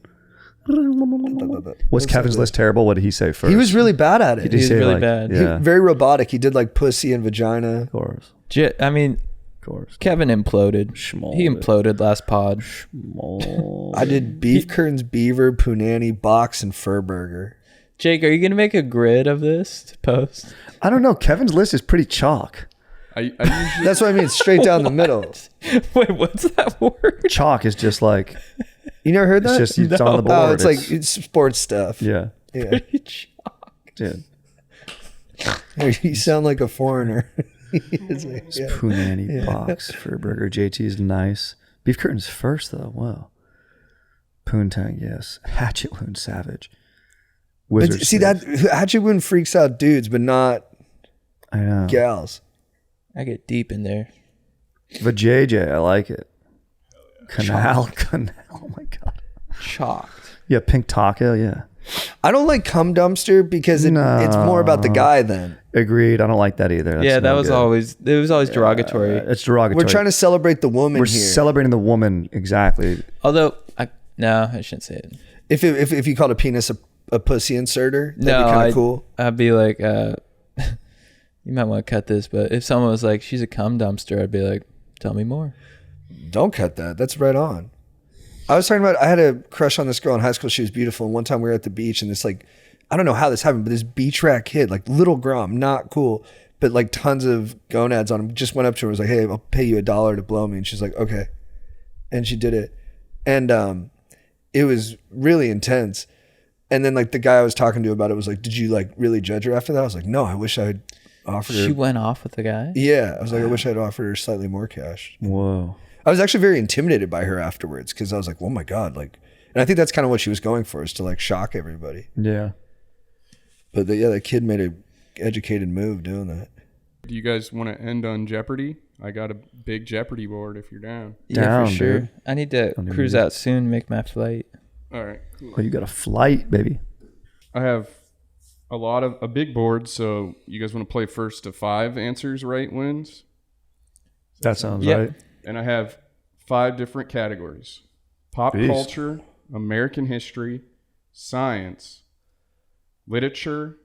Was Kevin's list terrible? What did he say first? He was really bad at it. Did he was say really like, bad. Yeah, Very robotic. He did like pussy and vagina. of course. I mean, Of course. Kevin imploded. Schmolled. He imploded last pod. I did beef curtains, beaver, punani, box, and fur burger. Jake, are you gonna make a grid of this to post? I don't know. Kevin's list is pretty chalk. I usually That's what I mean. Straight down the middle. Wait, what's that word? Chalk is just like You never heard that? it's just it's on the board. Oh, it's like it's sports stuff. yeah, Yeah. dude. You sound like a foreigner. It's like, yeah. Punani box for a burger. JT is nice. Beef curtains first though. Wow. Poontang, yes. Hatchet wound savage. But Wizard see Sleeve. that hatchet wound freaks out dudes, but not I know. gals. I get deep in there. But JJ, I like it. Canal. Oh my god. Chalked. Yeah, pink taco. Yeah. I don't like cum dumpster because it's more about the guy then. Agreed. I don't like that either. That's Yeah, that no was good. always derogatory. It's derogatory. We're trying to celebrate the woman We're here. celebrating the woman exactly. Although I shouldn't say it. If you called a penis a pussy inserter, that'd No, be kind of cool. I'd be like, you might want to cut this, but if someone was like, she's a cum dumpster, I'd be like, tell me more. Don't cut that. That's right on. I was talking about, I had a crush on this girl in high school. She was beautiful. And one time we were at the beach and this like, I don't know how this happened, but this beach rat kid, like little Grom, not cool, but like tons of gonads on him, just went up to her and was like, hey, I'll pay you $1 to blow me. And she's like, okay. And she did it. And it was really intense. And then like the guy I was talking to about it was like, did you like really judge her after that? I was like, no, I wish I had offered her. She went off with the guy? Yeah. I was like, I wish I had offered her slightly more cash. Whoa. I was actually very intimidated by her afterwards because I was like, oh my God. Like, and I think that's kind of what she was going for, is to like shock everybody. Yeah. But the kid made a educated move doing that. Do you guys want to end on Jeopardy? I got a big Jeopardy board if you're down. Yeah, Down, for sure. dude. I need to cruise out soon, make my flight. All right, cool. Oh, you got a flight, baby. I have a big board, so you guys want to play first to 5 answers right wins? That sounds Yep. right. And I have 5 different categories: pop Beast. culture, American history, science, literature,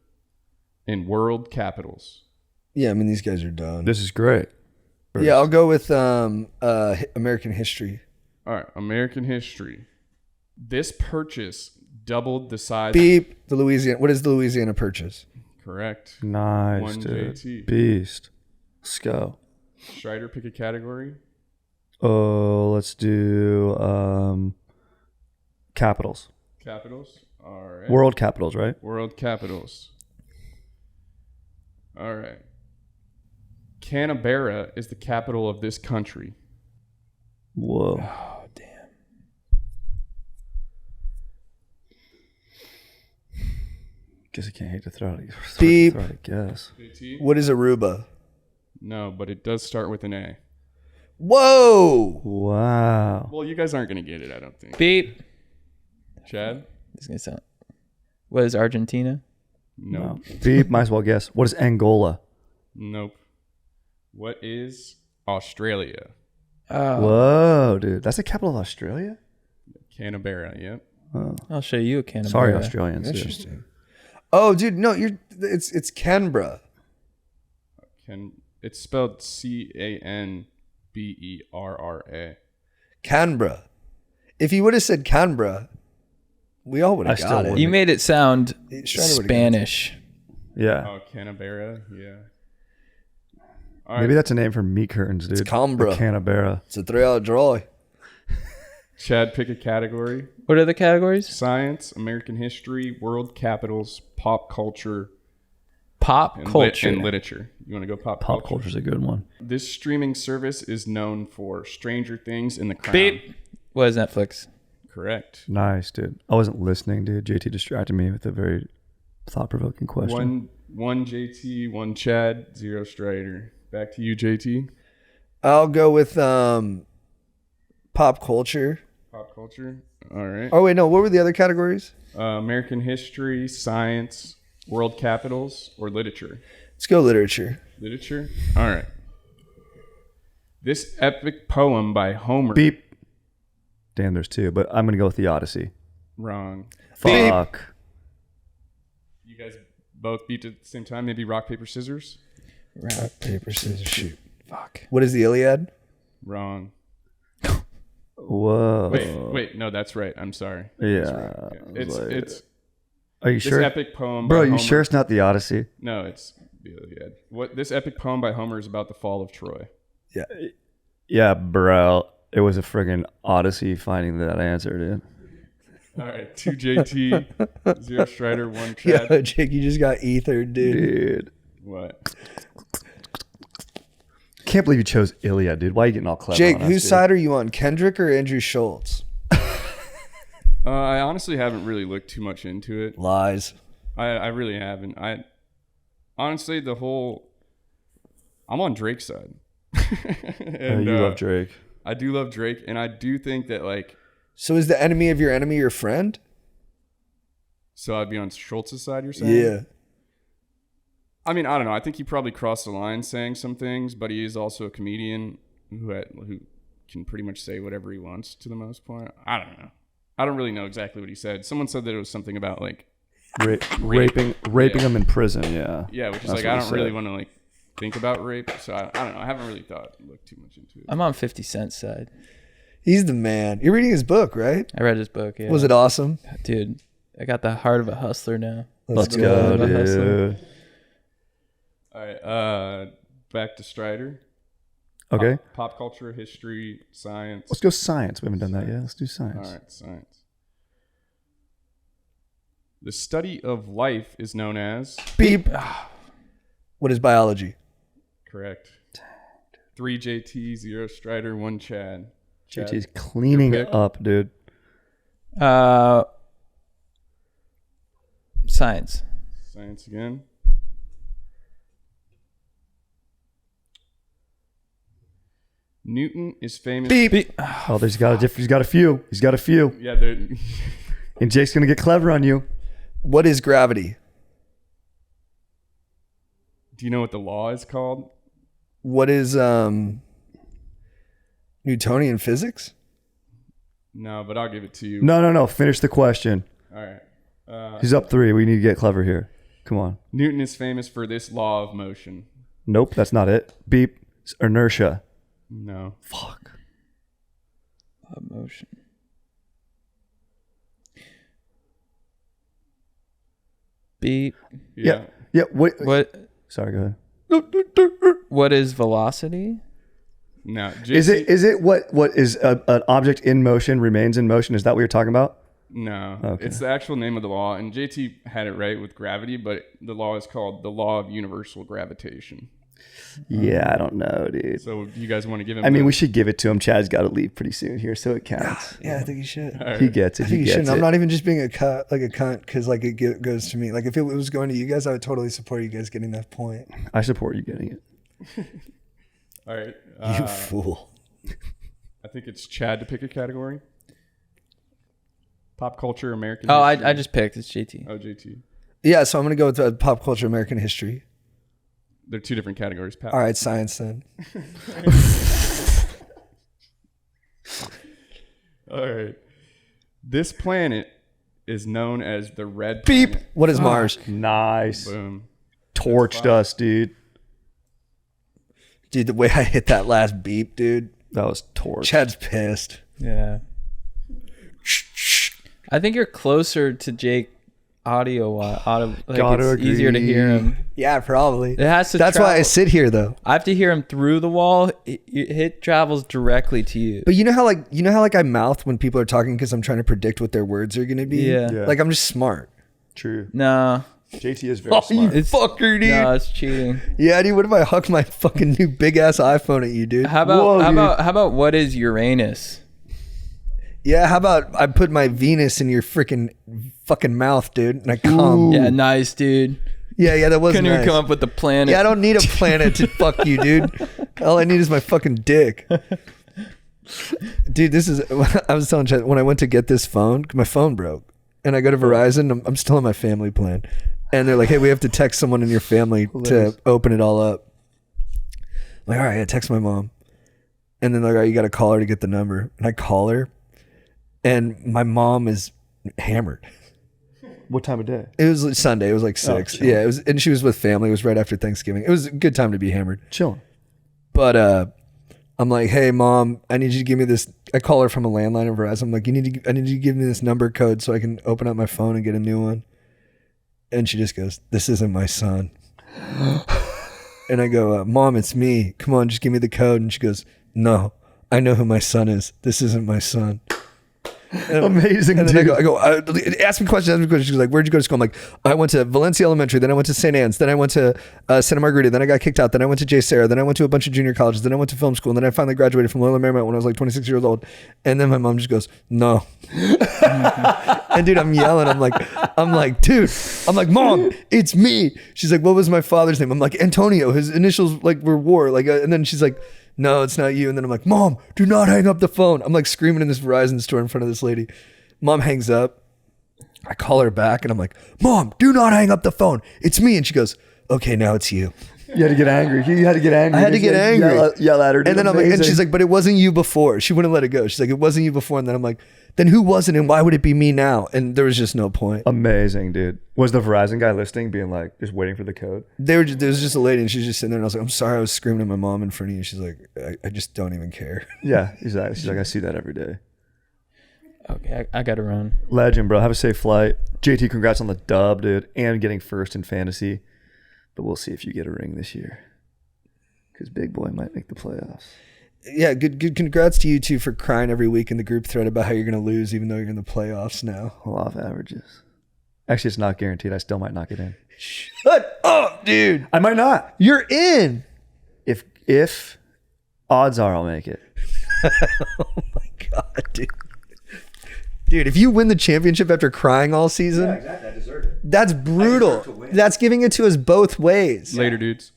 and world capitals. Yeah, I mean, these guys are done. This is great. Yeah, I'll go with American history. All right, American history. This purchase doubled the size. Beep, the Louisiana. What is the Louisiana Purchase? Correct. Nice, 1 dude. JT. Beast. Let's go. Strider, pick a category. Oh, let's do capitals. Capitals. All right. World capitals, right? World capitals. All right. Canberra is the capital of this country. Whoa. Oh, damn. Guess I can't hate to throw it. Beep. Throw it, I guess. JT? What is Aruba? No, but it does start with an A. Whoa! Wow. Well, you guys aren't going to get it, I don't think. Beep. Chad? This is going to sound. What is Argentina? Nope. No. Beep. Might as well guess. What is Angola? Nope. What is Australia? Oh, Whoa, dude. That's the capital of Australia? Canberra, yep. Oh. I'll show you a Canberra. Sorry, Australians. dude. Interesting. Oh, dude, no, it's Canberra. It's spelled Canberra. Canberra. If you would have said Canberra, we all would I have still got it. wouldn't. You made it sound Strider would've Spanish. Yeah. Oh, Canberra, yeah. All Maybe right, that's a name for meat curtains, dude. Canberra. The Canberra. It's a 3-hour draw. Chad, pick a category. What are the categories? Science, American history, world capitals, pop culture, Pop and culture. and literature. You want to go pop Pop culture? culture's a good one. This streaming service is known for Stranger Things and The Crown. Beep. What is Netflix? Correct. Nice, dude. I wasn't listening, dude. JT distracted me with a very thought-provoking question. One JT, 1 Chad, 0 Strider. Back to you, JT. I'll go with pop culture. Pop culture. All right. Oh, wait, no. What were the other categories? American history, science, world capitals, or literature? Let's go literature. Literature? All right. This epic poem by Homer. Beep. Damn, there's 2, but I'm going to go with the Odyssey. Wrong. Fuck. You guys both beat at the same time? Maybe rock, paper, scissors? Rock, paper, scissors, shoot. Fuck. What is the Iliad? Wrong. Whoa. Wait, no, that's right. I'm sorry. Yeah. It's Are you this sure? epic poem Bro, by you Homer. sure it's not the Odyssey? No, it's the Iliad. What this epic poem by Homer is about the fall of Troy. Yeah, bro. It was a friggin' Odyssey finding that answer, dude. All right, 2 JT, 0 Strider, 1 Yeah, Chad. Jake, you just got ethered, dude. Dude. What? Can't believe you chose Iliad, dude. Why are you getting all clever Jake, on us, whose dude? side are you on, Kendrick or Andrew Schultz? I honestly haven't really looked too much into it. Lies. I really haven't. Honestly, I'm on Drake's side. And, you love Drake. I do love Drake, and I do think that So is the enemy of your enemy your friend? so I'd be on Schultz's side. You're saying? Yeah. I mean, I don't know. I think he probably crossed the line saying some things, but he is also a comedian who can pretty much say whatever he wants to the most point. I don't know. I don't really know exactly what he said. Someone said that it was something about Raping him in prison, yeah. yeah, which is That's I what he don't really said. want to think about rape. So I don't know. I haven't really looked too much into it. I'm on 50 Cent's side. He's the man. You're reading his book, right? I read his book. Yeah. Was it awesome? Dude, I got the heart of a hustler now. Let's go, go. dude. All right. Back to Strider. Okay. Pop culture, history, science. Let's go science. We haven't done that yet. Let's do science. All right, science. The study of life is known as. Beep. What is biology? Correct. 3 JT, 0 Strider, 1 Chad. JT's cleaning Your pick? up, dude. Science. Science again. Newton is famous. Beep. Oh, he's got a few. He's got a few. Yeah, they're. And Jake's gonna get clever on you. What is gravity? Do you know what the law is called? What is Newtonian physics? No, but I'll give it to you. No. Finish the question. All right. He's up 3. We need to get clever here. Come on. Newton is famous for this law of motion. Nope, that's not it. Beep. It's inertia. No. Fuck. Emotion. Beep. Yeah. Yeah. Wait. What? Sorry. Go ahead. What is velocity? No. Is it what is an object in motion remains in motion? Is that what you're talking about? No. Okay. It's the actual name of the law, and JT had it right with gravity, but the law is called the law of universal gravitation. Yeah, I don't know, dude. So you guys want to give him? I mean, we should give it to him. Chad's got to leave pretty soon here, so it counts. Yeah, I think you should. He gets it. I think He you shouldn't. gets I'm it. not even just being a cunt because like it goes to me. Like if it was going to you guys, I would totally support you guys getting that point. I support you getting it. All right. You fool. I think it's Chad to pick a category. Pop culture, American. Oh, history. I just picked. It's JT. Oh, JT. Yeah, so I'm gonna go with pop culture, American history. They're 2 different categories. Pat. All right, science then. All right. This planet is known as the red. Beep. Planet. What is Mars? Nice. Boom. Torched us, dude. Dude, the way I hit that last beep, dude. That was torched. Chad's pissed. Yeah. I think you're closer to Jake like Gotta it's easier to hear him. Yeah, probably. It has to. That's why I travel. sit here though. I have to hear him through the wall. It travels directly to you. But you know how I mouth when people are talking because I'm trying to predict what their words are gonna be. Yeah. Like I'm just smart. True. No, JT is very smart. it's Fucker, dude. No, it's cheating. Yeah, dude. What if I huck my fucking new big ass iPhone at you, dude? How about Whoa, dude. how about what is Uranus? Yeah, how about I put my Venus in your freaking fucking mouth, dude, and I come. Yeah, nice, dude. Yeah, that was Couldn't nice. even come up with the planet. Yeah, I don't need a planet to fuck you, dude. All I need is my fucking dick. Dude, I was telling Chad, when I went to get this phone, my phone broke. And I go to Verizon, I'm still on my family plan. And they're like, hey, we have to text someone in your family to open it all up. I'm like, all right, I text my mom. And then they're like, all right, you got to call her to get the number. And I call her. And my mom is hammered. What time of day? It was Sunday. It was like 6. chill. Yeah, it was, and she was with family. It was right after Thanksgiving. It was a good time to be hammered. Chilling. But I'm like, hey, mom, I need you to give me this. I call her from a landline in Verizon. I'm like, I need you to give me this number code so I can open up my phone and get a new one. And she just goes, this isn't my son. And I go, mom, it's me. Come on, just give me the code. And she goes, no, I know who my son is. This isn't my son. Amazing, And then dude. I go, ask me questions. She's like, where'd you go to school? I'm like, I went to Valencia Elementary. Then I went to St. Anne's. Then I went to Santa Margarita. Then I got kicked out. Then I went to J. Sarah. Then I went to a bunch of junior colleges. Then I went to film school. And then I finally graduated from Loyola Marymount when I was like 26 years old. And then my mom just goes, no. And dude, I'm yelling. I'm like, dude, I'm like, mom, it's me. She's like, what was my father's name? I'm like, Antonio. His initials like were war. Like, and then she's like, no, it's not you. And then I'm like, mom, do not hang up the phone. I'm like screaming in this Verizon store in front of this lady. Mom hangs up. I call her back and I'm like, mom, do not hang up the phone. It's me. And she goes, okay, now it's you. You had to get angry. You had to get angry. I had to get angry. Yell at her. And then I'm like, and she's like, but it wasn't you before. She wouldn't let it go. She's like, it wasn't you before. And then I'm like, then who wasn't, and why would it be me now? And there was just no point. amazing, dude. Was the Verizon guy listening, being like, just waiting for the code? There was just a lady, and she's just sitting there, and I was like, I'm sorry, I was screaming at my mom in front of you. She's like, I just don't even care. Yeah, exactly. She's like, I see that every day. Okay, I gotta run. Legend, bro. Have a safe flight. JT, congrats on the dub, dude, and getting first in fantasy. But we'll see if you get a ring this year, because Big Boy might make the playoffs. Yeah, good. Congrats to you two for crying every week in the group thread about how you're going to lose, even though you're in the playoffs now. Law of averages. Actually, it's not guaranteed. I still might not get in. Shut up, dude. I might not. You're in. If odds are, I'll make it. Oh my god, dude. Dude, if you win the championship after crying all season, exactly. I deserve it. that's brutal. That's giving it to us both ways. Later, dudes.